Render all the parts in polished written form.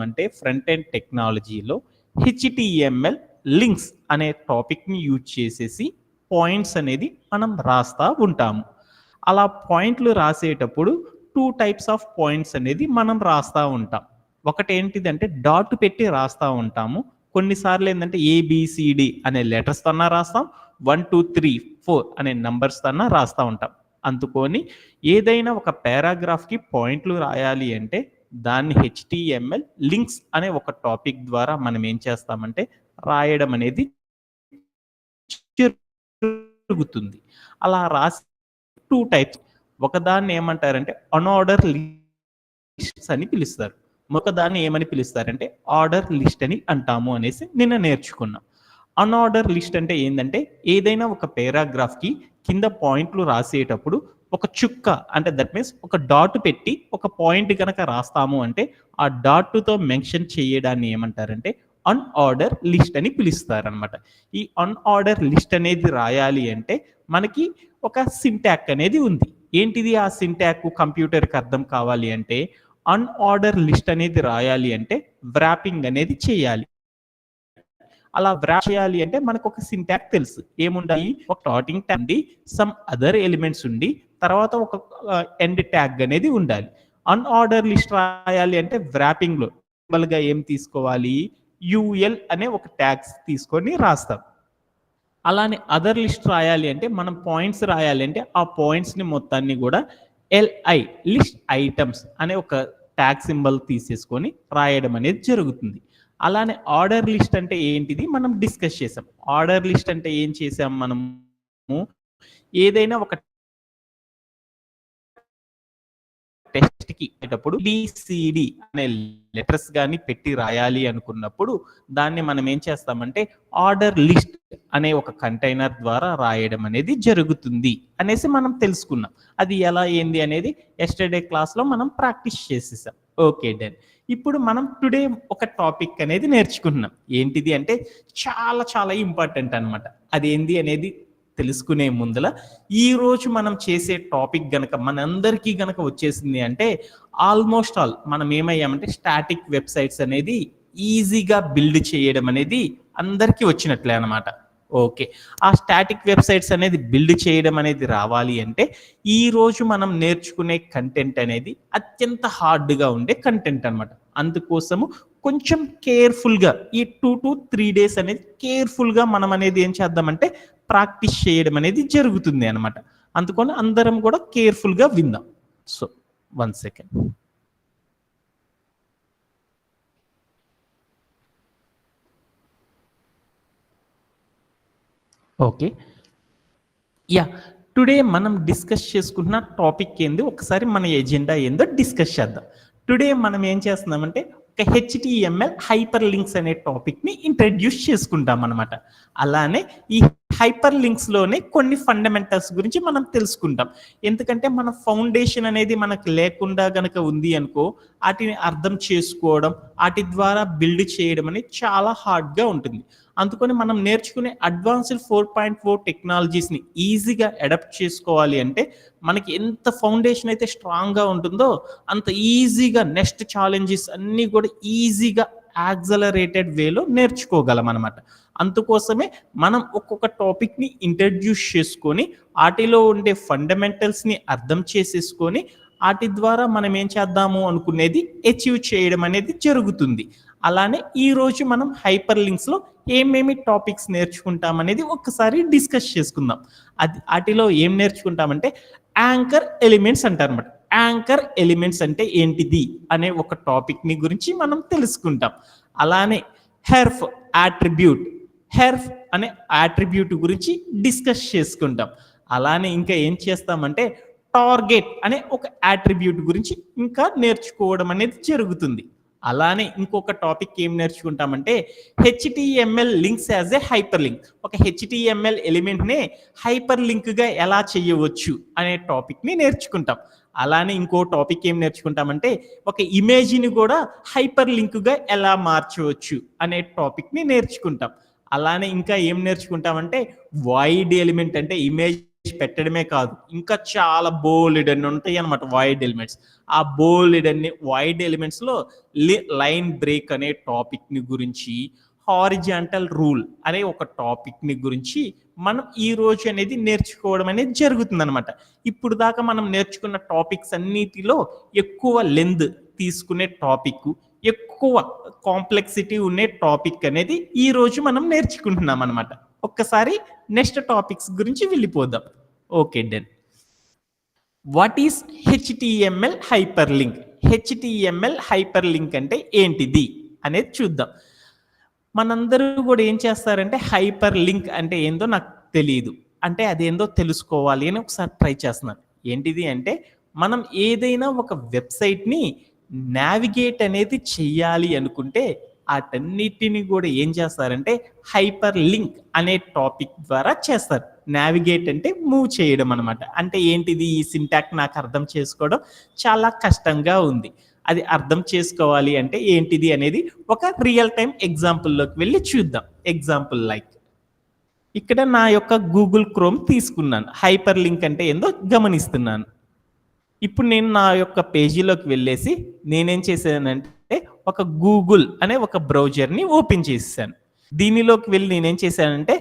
చేస్తామంటే front end టెక్నాలజీలో HTML links అనే టాపిక్ని యూజ్ చేసేసి పాయింట్స్ అనేది మనం రాస్తా ఉంటాము. అలా పాయింట్లు రాసేటప్పుడు 2 టైప్స్ ఆఫ్ పాయింట్స్ అనేది మనం రాస్తా ఉంటాం. ఒకటేంటిదంటే డాట్ పెట్టి రాస్తా ఉంటాము. కొన్నిసార్లు ఏంటంటే ఏబిసిడి అనే లెటర్స్ తోనా రాస్తాం, 1 2 3 4 అనే నంబర్స్ తోనా రాస్తా ఉంటాం. అందుకొని ఏదైనా ఒక పారాగ్రాఫ్కి పాయింట్లు రాయాలి అంటే దాన్ని హెచ్టిఎంఎల్ లింక్స్ అనే ఒక టాపిక్ ద్వారా మనం ఏం చేస్తామంటే రాయడం అనేది జరుగుతుంది. అలా రాసి 2 టైప్స్. ఒకదాన్ని ఏమంటారంటే అన్ఆర్డర్ లిస్ట్స్ అని పిలుస్తారు. ఒకదాన్ని ఏమని పిలుస్తారంటే ఆర్డర్ లిస్ట్ అని అంటాము అనేసి నిన్న నేర్చుకున్నాం. అన్ఆర్డర్ లిస్ట్ అంటే ఏంటంటే ఏదైనా ఒక పారాగ్రాఫ్కి కింద పాయింట్లు రాసేటప్పుడు ఒక చుక్క అంటే దట్ మీన్స్ ఒక డాట్ పెట్టి ఒక పాయింట్ కనుక రాస్తాము అంటే ఆ డాట్తో మెన్షన్ చేయడాన్ని ఏమంటారంటే అన్ఆర్డర్ లిస్ట్ అని పిలుస్తారనమాట. ఈ అన్ఆర్డర్ లిస్ట్ అనేది రాయాలి అంటే మనకి ఒక సింటాక్ అనేది ఉంది. ఏంటిది ఆ సింటాక్? కంప్యూటర్కి అర్థం కావాలి అంటే అన్ఆర్డర్ లిస్ట్ అనేది రాయాలి అంటే వ్రాపింగ్ అనేది చేయాలి. అలా వ్రాప్ చేయాలి అంటే మనకు ఒక సింటాక్ తెలుసు. ఏముండాలి? ఒక స్టార్టింగ్ ట్యాగ్ ఉండి, సమ్ అదర్ ఎలిమెంట్స్ ఉండి, తర్వాత ఒక ఎండ్ ట్యాగ్ అనేది ఉండాలి. అన్ఆర్డర్ లిస్ట్ రాయాలి అంటే వ్రాపింగ్ లో గా ఏం తీసుకోవాలి? యుఎల్ అనే ఒక ట్యాగ్స్ తీసుకొని రాస్తాం. అలానే అదర్ లిస్ట్ రాయాలి అంటే మనం పాయింట్స్ రాయాలి అంటే ఆ పాయింట్స్ ని మొత్తాన్ని కూడా ఎల్ఐ లిస్ట్ ఐటమ్స్ అనే ఒక ట్యాగ్ సింబల్ తీసేసుకొని రాయడం అనేది జరుగుతుంది. అలానే ఆర్డర్ లిస్ట్ అంటే ఏంటిది మనం డిస్కస్ చేసాం. ఆర్డర్ లిస్ట్ అంటే ఏం చేసాం మనము? ఏదైనా ఒక టెస్ట్కి అయ్యేటప్పుడు బిసిడి అనే లెటర్స్ కానీ పెట్టి రాయాలి అనుకున్నప్పుడు దాన్ని మనం ఏం చేస్తామంటే ఆర్డర్ లిస్ట్ అనే ఒక కంటైనర్ ద్వారా రాయడం అనేది జరుగుతుంది అనేసి మనం తెలుసుకున్నాం. అది ఎలా ఏంది అనేది ఎస్టర్డే క్లాస్లో మనం ప్రాక్టీస్ చేసేసాం. Okay done. ఇప్పుడు మనం టుడే ఒక టాపిక్ అనేది నేర్చుకుంటున్నాం. ఏంటిది అంటే చాలా చాలా ఇంపార్టెంట్ అనమాట. అది ఏంది అనేది తెలుసుకునే ముందల ఈ రోజు మనం చేసే టాపిక్ గనక మనందరికీ గనక వచ్చేసింది అంటే ఆల్మోస్ట్ ఆల్ మనం ఏమయ్యామంటే స్టాటిక్ వెబ్సైట్స్ అనేది ఈజీగా బిల్డ్ చేయడం అనేది అందరికీ వచ్చినట్లే అనమాట. ఓకే, ఆ స్టాటిక్ వెబ్సైట్స్ అనేది బిల్డ్ చేయడం అనేది రావాలి అంటే ఈ రోజు మనం నేర్చుకునే కంటెంట్ అనేది అత్యంత హార్డ్గా ఉండే కంటెంట్ అనమాట. అందుకోసము కొంచెం కేర్ఫుల్గా ఈ 2 to 3 days అనేది కేర్ఫుల్గా మనం అనేది ఏం చేద్దామంటే ప్రాక్టీస్ చేయడం అనేది జరుగుతుంది అనమాట. అందుకని అందరం కూడా కేర్ఫుల్గా విందాం. So 1 second. Okay yeah, today మనం డిస్కస్ చేసుకుంటున్న టాపిక్ ఏంది ఒకసారి మన ఎజెండా ఏందో డిస్కస్ చేద్దాం. టుడే మనం ఏం చేస్తున్నామంటే ఒక హెచ్టిఎంఎల్ హైపర్ లింక్స్ అనే టాపిక్ని ఇంట్రడ్యూస్ చేసుకుంటాం అనమాట. అలానే ఈ హైపర్ లింక్స్లోనే కొన్ని ఫండమెంటల్స్ గురించి మనం తెలుసుకుంటాం. ఎందుకంటే మన ఫౌండేషన్ అనేది మనకు లేకుండా గనక ఉంది అనుకో వాటిని అర్థం చేసుకోవడం వాటి ద్వారా బిల్డ్ చేయడం అనేది చాలా హార్డ్గా ఉంటుంది. అందుకని మనం నేర్చుకునే అడ్వాన్స్డ్ 4.4 టెక్నాలజీస్ని ఈజీగా అడాప్ట్ చేసుకోవాలి అంటే మనకి ఎంత ఫౌండేషన్ అయితే స్ట్రాంగ్గా ఉంటుందో అంత ఈజీగా నెక్స్ట్ ఛాలెంజెస్ అన్నీ కూడా ఈజీగా యాక్సలరేటెడ్ వేలో నేర్చుకోగలం అనమాట. అందుకోసమే మనం ఒక్కొక్క టాపిక్ని ఇంట్రడ్యూస్ చేసుకొని వాటిలో ఉండే ఫండమెంటల్స్ని అర్థం చేసేసుకొని వాటి ద్వారా మనం ఏం చేద్దాము అనుకునేది అచీవ్ చేయడం అనేది జరుగుతుంది. అలానే ఈరోజు మనం హైపర్ లింక్స్లో ఏమేమి టాపిక్స్ నేర్చుకుంటాం అనేది ఒక్కసారి డిస్కస్ చేసుకుందాం. అది వాటిలో ఏం నేర్చుకుంటామంటే యాంకర్ ఎలిమెంట్స్ అంటారన్నమాట. యాంకర్ ఎలిమెంట్స్ అంటే ఏంటిది అనే ఒక టాపిక్ని గురించి మనం తెలుసుకుంటాం. అలానే హెర్ఫ్ యాట్రిబ్యూట్, హెర్ఫ్ అనే యాట్రిబ్యూట్ గురించి డిస్కస్ చేసుకుంటాం. అలానే ఇంకా ఏం చేస్తామంటే టార్గెట్ అనే ఒక యాట్రిబ్యూట్ గురించి ఇంకా నేర్చుకోవడం అనేది జరుగుతుంది. అలానే ఇంకొక టాపిక్ ఏం నేర్చుకుంటామంటే HTML links as a hyper link. ఒక హెచ్టిఎంఎల్ ఎలిమెంట్నే హైపర్ లింక్గా ఎలా చేయవచ్చు అనే టాపిక్ని నేర్చుకుంటాం. అలానే ఇంకో టాపిక్ ఏం నేర్చుకుంటామంటే ఒక ఇమేజ్ని కూడా హైపర్ లింక్గా ఎలా మార్చవచ్చు అనే టాపిక్ని నేర్చుకుంటాం. అలానే ఇంకా ఏం నేర్చుకుంటామంటే వైడ్ ఎలిమెంట్ అంటే ఇమేజ్ పెట్టడమే కాదు, ఇంకా చాలా బోల్డ్ అన్ని ఉంటాయి అనమాట వైడ్ ఎలిమెంట్స్. ఆ బోల్డ్ అన్ని వైడ్ ఎలిమెంట్స్ లో లైన్ బ్రేక్ అనే టాపిక్ ని గురించి, హారిజాంటల్ రూల్ అనే ఒక టాపిక్ ని గురించి మనం ఈ రోజు అనేది నేర్చుకోవడం అనేది జరుగుతుంది అనమాట. ఇప్పుడు దాకా మనం నేర్చుకున్న టాపిక్స్ అన్నిటిలో ఎక్కువ లెంత్ తీసుకునే టాపిక్, ఎక్కువ కాంప్లెక్సిటీ ఉండే టాపిక్ అనేది ఈ రోజు మనం నేర్చుకుంటున్నాం అనమాట. ఒక్కసారి నెక్స్ట్ టాపిక్స్ గురించి వెళ్ళిపోదాం. Okay done. What is HTML hyper link? HTML hyper link అంటే ఏంటిది అనేది చూద్దాం. మనందరూ కూడా ఏం చేస్తారంటే హైపర్ లింక్ అంటే ఏందో నాకు తెలియదు, అంటే అదేందో తెలుసుకోవాలి అని ఒకసారి ట్రై చేస్తున్నాను. ఏంటిది అంటే మనం ఏదైనా ఒక వెబ్సైట్ని నావిగేట్ అనేది చెయ్యాలి అనుకుంటే వాటన్నిటిని కూడా ఏం చేస్తారంటే హైపర్ లింక్ అనే టాపిక్ ద్వారా చేస్తారు. నావిగేట్ అంటే మూవ్ చేయడం అనమాట. అంటే ఏంటిది, ఈ సింటాక్స్ నాకు అర్థం చేసుకోవడం చాలా కష్టంగా ఉంది. అది అర్థం చేసుకోవాలి అంటే ఏంటిది అనేది ఒక రియల్ టైం ఎగ్జాంపుల్లోకి వెళ్ళి చూద్దాం. ఎగ్జాంపుల్ లైక్ ఇక్కడ నా యొక్క గూగుల్ క్రోమ్ తీసుకున్నాను, హైపర్ లింక్ అంటే ఏందో గమనిస్తున్నాను. ఇప్పుడు నేను నా యొక్క పేజీలోకి వెళ్ళేసి నేనేం చేశానంటే ఒక గూగుల్ అనే ఒక బ్రౌజర్ని ఓపెన్ చేశాను. దీనిలోకి వెళ్ళి నేనేం చేశానంటే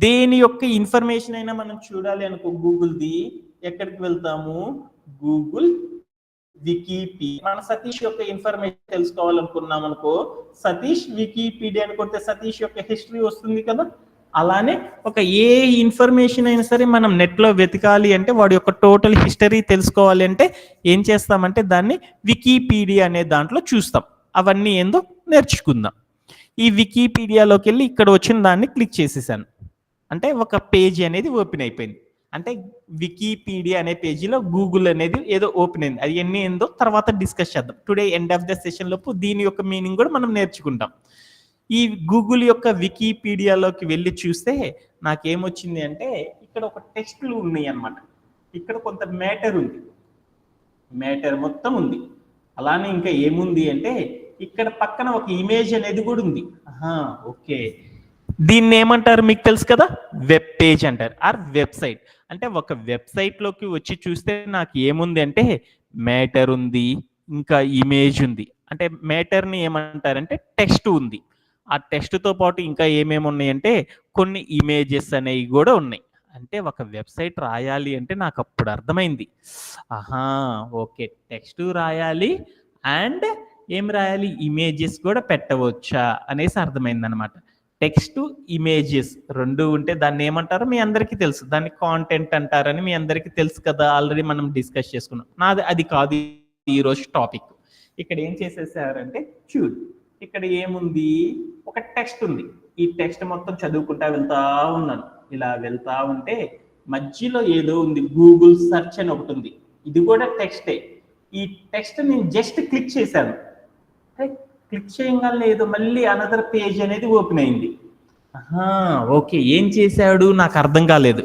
దేని యొక్క ఇన్ఫర్మేషన్ అయినా మనం చూడాలి అనుకో గూగుల్ది, ఎక్కడికి వెళ్తాము, గూగుల్ వికీపీడియా. మన సతీష్ యొక్క ఇన్ఫర్మేషన్ తెలుసుకోవాలనుకున్నాం అనుకో, సతీష్ వికీపీడియా అని కొడితే సతీష్ యొక్క హిస్టరీ వస్తుంది కదా. అలానే ఒక ఏ ఇన్ఫర్మేషన్ అయినా సరే మనం నెట్లో వెతకాలి అంటే వాడి యొక్క టోటల్ హిస్టరీ తెలుసుకోవాలి అంటే ఏం చేస్తామంటే దాన్ని వికీపీడియా అనే దాంట్లో చూస్తాం. అవన్నీ ఏందో నేర్చుకుందాం. ఈ వికీపీడియాలోకి వెళ్ళి ఇక్కడ వచ్చిన దాన్ని క్లిక్ చేసేసాను, అంటే ఒక పేజీ అనేది ఓపెన్ అయిపోయింది. అంటే వికీపీడియా అనే పేజీలో గూగుల్ అనేది ఏదో ఓపెన్ అయింది. అది ఎన్ని ఏందో తర్వాత డిస్కస్ చేద్దాం. Today end of the session లోపు దీని యొక్క మీనింగ్ కూడా మనం నేర్చుకుంటాం. ఈ గూగుల్ యొక్క వికీపీడియాలోకి వెళ్ళి చూస్తే నాకేమొచ్చింది అంటే ఇక్కడ ఒక టెక్స్ట్లు ఉన్నాయి అన్నమాట. ఇక్కడ కొంత మ్యాటర్ ఉంది, మ్యాటర్ మొత్తం ఉంది. అలానే ఇంకా ఏముంది అంటే ఇక్కడ పక్కన ఒక ఇమేజ్ అనేది కూడా ఉంది. ఓకే, దీన్ని ఏమంటారు మీకు తెలుసు కదా, వెబ్ పేజ్ అంటారు ఆర్ వెబ్సైట్. అంటే ఒక వెబ్సైట్లోకి వచ్చి చూస్తే నాకు ఏముంది అంటే మ్యాటర్ ఉంది, ఇంకా ఇమేజ్ ఉంది. అంటే మ్యాటర్ని ఏమంటారంటే టెక్స్ట్ ఉంది. ఆ టెక్స్ట్తో పాటు ఇంకా ఏమేమి ఉన్నాయంటే కొన్ని ఇమేజెస్ అనేవి కూడా ఉన్నాయి. అంటే ఒక వెబ్సైట్ రాయాలి అంటే నాకు అప్పుడు అర్థమైంది, ఓకే టెక్స్ట్ రాయాలి అండ్ ఏం రాయాలి, ఇమేజెస్ కూడా పెట్టవచ్చా అనేసి అర్థమైంది అనమాట. టెక్స్ట్ ఇమేజెస్ రెండు ఉంటే దాన్ని ఏమంటారో మీ అందరికీ తెలుసు, దాన్ని కాంటెంట్ అంటారని మీ అందరికీ తెలుసు కదా, ఆల్రెడీ మనం డిస్కస్ చేసుకున్నాం. నాది అది కాదు ఈరోజు టాపిక్. ఇక్కడ ఏం చేసేసారంటే చూడు, ఇక్కడ ఏముంది, ఒక టెక్స్ట్ ఉంది. ఈ టెక్స్ట్ మొత్తం చదువుకుంటా వెళ్తా ఉన్నాను. ఇలా వెళ్తా ఉంటే మధ్యలో ఏదో ఉంది, గూగుల్ సెర్చ్ అని ఒకటి ఉంది. ఇది కూడా టెక్స్టే. ఈ టెక్స్ట్ నేను జస్ట్ క్లిక్ చేశాను, క్లిక్ చేయగానే ఏదో మళ్ళీ అనదర్ పేజ్ అనేది ఓపెన్ అయింది. ఓకే, ఏం చేశాడు నాకు అర్థం కాలేదు.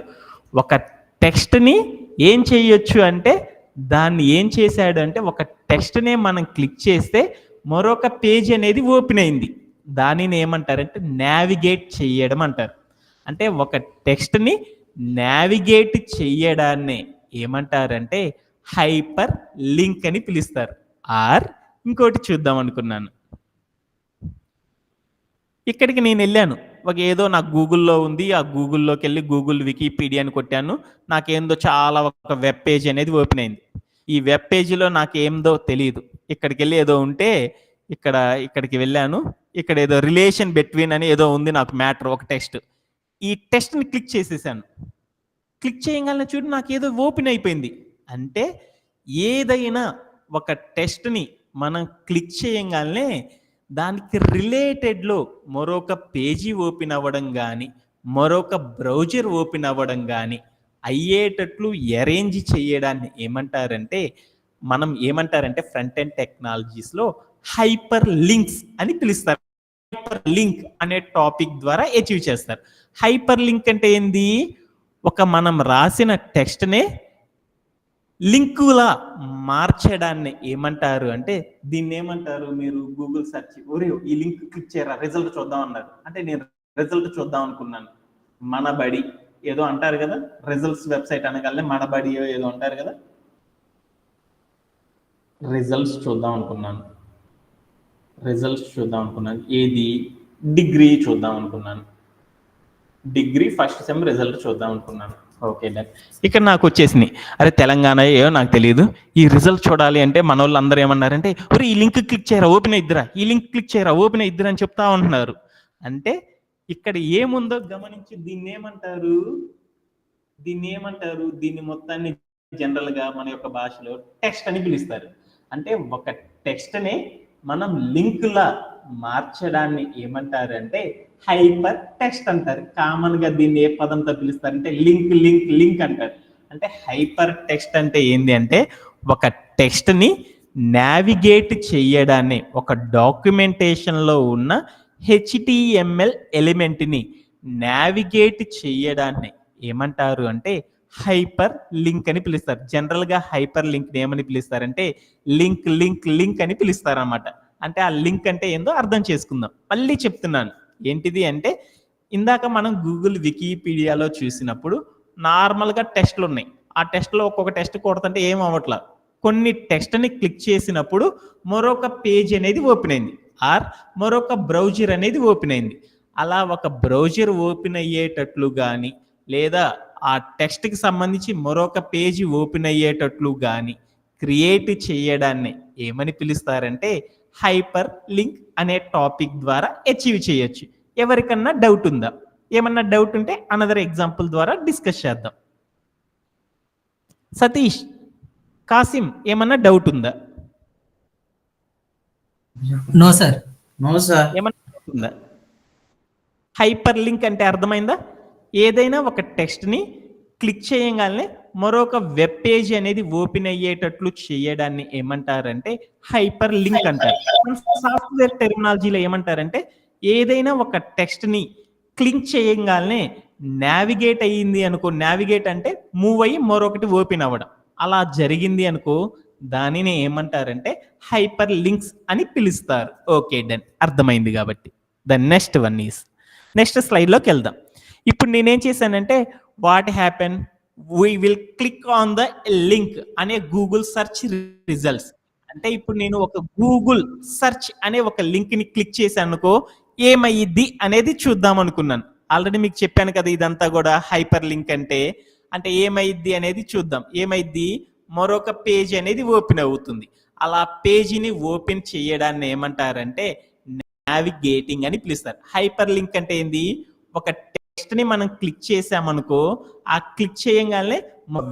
ఒక టెక్స్ట్ని ఏం చేయొచ్చు అంటే దాన్ని ఏం చేశాడు అంటే ఒక టెక్స్ట్నే మనం క్లిక్ చేస్తే మరొక పేజ్ అనేది ఓపెన్ అయింది. దానిని ఏమంటారంటే నావిగేట్ చేయడం అంటారు. అంటే ఒక టెక్స్ట్ని నావిగేట్ చేయడాన్ని ఏమంటారంటే హైపర్ లింక్ అని పిలుస్తారు. ఆర్ ఇంకోటి చూద్దాం అనుకున్నాను. ఇక్కడికి నేను వెళ్ళాను, ఒక ఏదో నాకు గూగుల్లో ఉంది, ఆ గూగుల్లోకి వెళ్ళి గూగుల్ వికీపీడియా అని కొట్టాను. నాకేందో చాలా ఒక వెబ్ పేజ్ అనేది ఓపెన్ అయింది. ఈ వెబ్ పేజీలో నాకేందో తెలియదు. ఇక్కడికి వెళ్ళి ఏదో ఉంటే ఇక్కడికి వెళ్ళాను. ఇక్కడ ఏదో రిలేషన్ బిట్వీన్ అని ఏదో ఉంది, నాకు మ్యాటర్ ఒక టెక్స్ట్. ఈ టెక్స్ట్ని క్లిక్ చేసేసాను. క్లిక్ చేయగానే చూడు నాకు ఏదో ఓపెన్ అయిపోయింది. అంటే ఏదైనా ఒక టెక్స్ట్ని మనం క్లిక్ చేయగానే దానికి రిలేటెడ్లో మరొక పేజీ ఓపెన్ అవ్వడం కానీ మరొక బ్రౌజర్ ఓపెన్ అవ్వడం కానీ అయ్యేటట్లు అరేంజ్ చేయడాన్ని ఏమంటారంటే ఫ్రంట్ ఎండ్ టెక్నాలజీస్లో హైపర్ లింక్స్ అని పిలుస్తారు. హైపర్ లింక్ అనే టాపిక్ ద్వారా అచీవ్ చేస్తారు. హైపర్ లింక్ అంటే ఏంది, ఒక మనం రాసిన టెక్స్ట్నే లింకులా మార్చడాన్ని ఏమంటారు అంటే దీన్ని ఏమంటారు, మీరు గూగుల్ సెర్చ్ ఈ లింక్ క్లిక్ చేయరా రిజల్ట్ చూద్దాం అన్నారు. అంటే నేను రిజల్ట్ చూద్దాం అనుకున్నాను, మన బడి ఏదో అంటారు కదా, రిజల్ట్స్ వెబ్సైట్ అనగానే మనబడి ఏదో అంటారు కదా. రిజల్ట్స్ చూద్దాం అనుకున్నాను. ఏది డిగ్రీ చూద్దాం అనుకున్నాను. డిగ్రీ ఫస్ట్ సెమ్ రిజల్ట్ చూద్దాం అనుకున్నాను. Okay done. ఇక్కడ నాకు వచ్చేసింది, అరే తెలంగాణ ఏమో నాకు తెలియదు, ఈ రిజల్ట్ చూడాలి అంటే మన వాళ్ళు అందరూ ఏమన్నారంటే, ఒరే ఈ లింక్ క్లిక్ చేయరా ఓపెన్ అయిద్దిరా, ఈ లింక్ క్లిక్ చేయరా ఓపెన్ అయిద్దిరా అని చెప్తా ఉంటున్నారు. అంటే ఇక్కడ ఏముందో గమనించి దీన్ని మొత్తాన్ని జనరల్ గా మన యొక్క భాషలో టెక్స్ట్ అని పిలుస్తారు. అంటే ఒక టెక్స్ట్ ని మనం లింక్ లా మార్చడాన్ని ఏమంటారంటే హైపర్ టెక్స్ట్ అంటారు. కామన్ గా దీన్ని ఏ పదంతో పిలుస్తారంటే లింక్ అంటారు. అంటే హైపర్ టెక్స్ట్ అంటే ఏంది అంటే ఒక టెక్స్ట్ ని నావిగేట్ చేయడాన్ని, ఒక డాక్యుమెంటేషన్ లో ఉన్న హెచ్టిఎంఎల్ ఎలిమెంట్ ని నావిగేట్ చేయడాన్ని ఏమంటారు అంటే హైపర్ లింక్ అని పిలుస్తారు. జనరల్ గా హైపర్ లింక్ ఏమని పిలుస్తారంటే లింక్ అని పిలుస్తారు అన్నమాట. అంటే ఆ లింక్ అంటే ఏందో అర్థం చేసుకుందాం. మళ్ళీ చెప్తున్నాను, ఏంటిది అంటే ఇందాక మనం గూగుల్ వికీపీడియాలో చూసినప్పుడు నార్మల్గా టెస్ట్లు ఉన్నాయి. ఆ టెస్ట్లో ఒక్కొక్క టెస్ట్ కొడుతుంటే ఏం అవ్వట్లా. కొన్ని టెస్ట్ని క్లిక్ చేసినప్పుడు మరొక పేజ్ అనేది ఓపెన్ అయింది, ఆర్ మరొక బ్రౌజర్ అనేది ఓపెన్ అయింది. అలా ఒక బ్రౌజర్ ఓపెన్ అయ్యేటట్లు కానీ, లేదా ఆ టెక్స్ట్కి సంబంధించి మరొక పేజీ ఓపెన్ అయ్యేటట్లు కానీ క్రియేట్ చేయడాన్ని ఏమని పిలుస్తారంటే హైపర్ లింక్ అనే టాపిక్ ద్వారా అచీవ్ చేయొచ్చు. ఎవరికన్నా డౌట్ ఉందా? ఏమన్నా డౌట్ ఉంటే అనదర్ ఎగ్జాంపుల్ ద్వారా డిస్కస్ చేద్దాం. సతీష్, కాసిం, ఏమన్నా డౌట్ ఉందా? No sir. ఏమన్నా డౌట్ ఉందా? హైపర్ లింక్ అంటే అర్థమైందా? ఏదైనా ఒక టెక్స్ట్ని క్లిక్ చేయగానే మరొక వెబ్ పేజ్ అనేది ఓపెన్ అయ్యేటట్లు చేయడాన్ని ఏమంటారంటే హైపర్ లింక్ అంటారు. సాఫ్ట్వేర్ టెర్మినాలజీలో ఏమంటారంటే ఏదైనా ఒక టెక్స్ట్ని క్లిక్ చేయగానే నావిగేట్ అయ్యింది అనుకో, నావిగేట్ అంటే మూవ్ అయ్యి మరొకటి ఓపెన్ అవ్వడం, అలా జరిగింది అనుకో, దానిని ఏమంటారంటే హైపర్ లింక్స్ అని పిలుస్తారు. ఓకే డన్, అర్థమైంది కాబట్టి. The next one is, next స్లైడ్లోకి వెళ్దాం. ఇప్పుడు నేనేం చేశానంటే what happen, we will click on the link అనే గూగుల్ సెర్చ్ రిజల్ట్స్. అంటే ఇప్పుడు నేను ఒక గూగుల్ సెర్చ్ అనే ఒక లింక్ ని క్లిక్ చేశాను అనుకో, ఏమయ్యిద్ది అనేది చూద్దాం అనుకున్నాను. ఆల్రెడీ మీకు చెప్పాను కదా, ఇదంతా కూడా హైపర్ లింక్ అంటే అంటే ఏమైద్ది అనేది చూద్దాం. ఏమైద్ది, మరొక పేజ్ అనేది ఓపెన్ అవుతుంది. అలా పేజీని ఓపెన్ చేయడాన్ని ఏమంటారంటే నావిగేటింగ్ అని పిలుస్తారు. హైపర్ లింక్ అంటే ఏంది, ఒక టెక్స్ట్ ని మనం క్లిక్ చేసామనుకో, ఆ క్లిక్ చేయగానే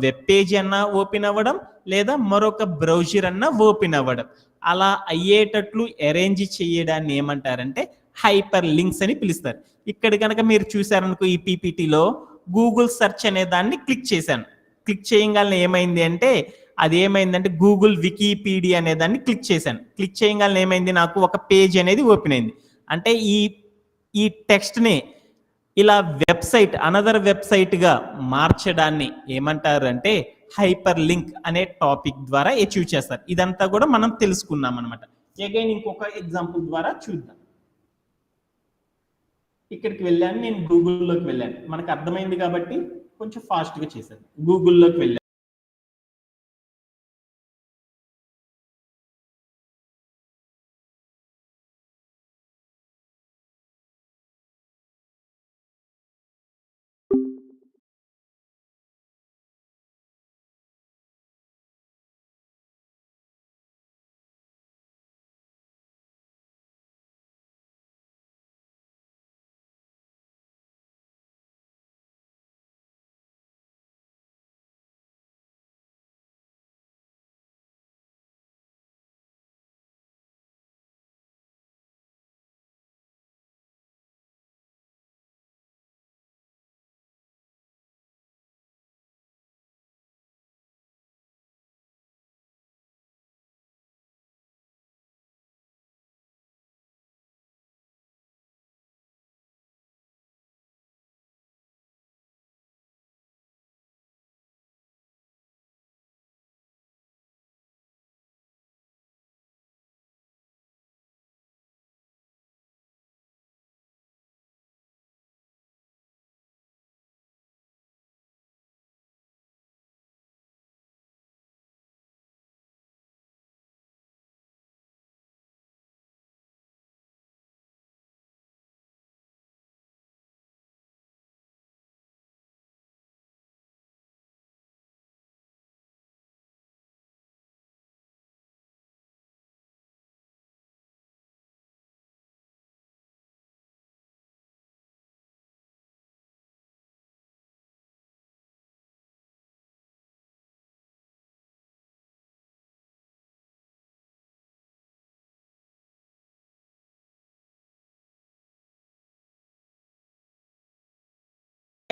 వెబ్ పేజ్ అన్నా ఓపెన్ అవ్వడం, లేదా మరొక బ్రౌజర్ అన్నా ఓపెన్ అవ్వడం, అలా అయ్యేటట్లు అరేంజ్ చేయడాన్ని ఏమంటారంటే హైపర్ లింక్స్ అని పిలుస్తారు. ఇక్కడ కనుక మీరు చూసారనుకో, ఈ పీపీటీలో గూగుల్ సెర్చ్ అనే దాన్ని క్లిక్ చేశాను. క్లిక్ చేయగానే ఏమైంది అంటే, అది ఏమైందంటే గూగుల్ వికీపీడియా అనే దాన్ని క్లిక్ చేశాను. క్లిక్ చేయగానే ఏమైంది, నాకు ఒక పేజ్ అనేది ఓపెన్ అయింది. అంటే ఈ టెక్స్ట్ని ఇలా వెబ్సైట్, అనదర్ వెబ్సైట్గా మార్చడాన్ని ఏమంటారు అంటే హైపర్ లింక్ అనే టాపిక్ ద్వారా అచీవ్ చేస్తారు. ఇదంతా కూడా మనం తెలుసుకున్నాం అనమాట. అగైన్ ఇంకొక ఎగ్జాంపుల్ ద్వారా చూద్దాం. ఇక్కడికి వెళ్ళాను, నేను గూగుల్లోకి వెళ్ళాను. మనకు అర్థమైంది కాబట్టి కొంచెం ఫాస్ట్గా చేశాను. గూగుల్లోకి వెళ్ళాను.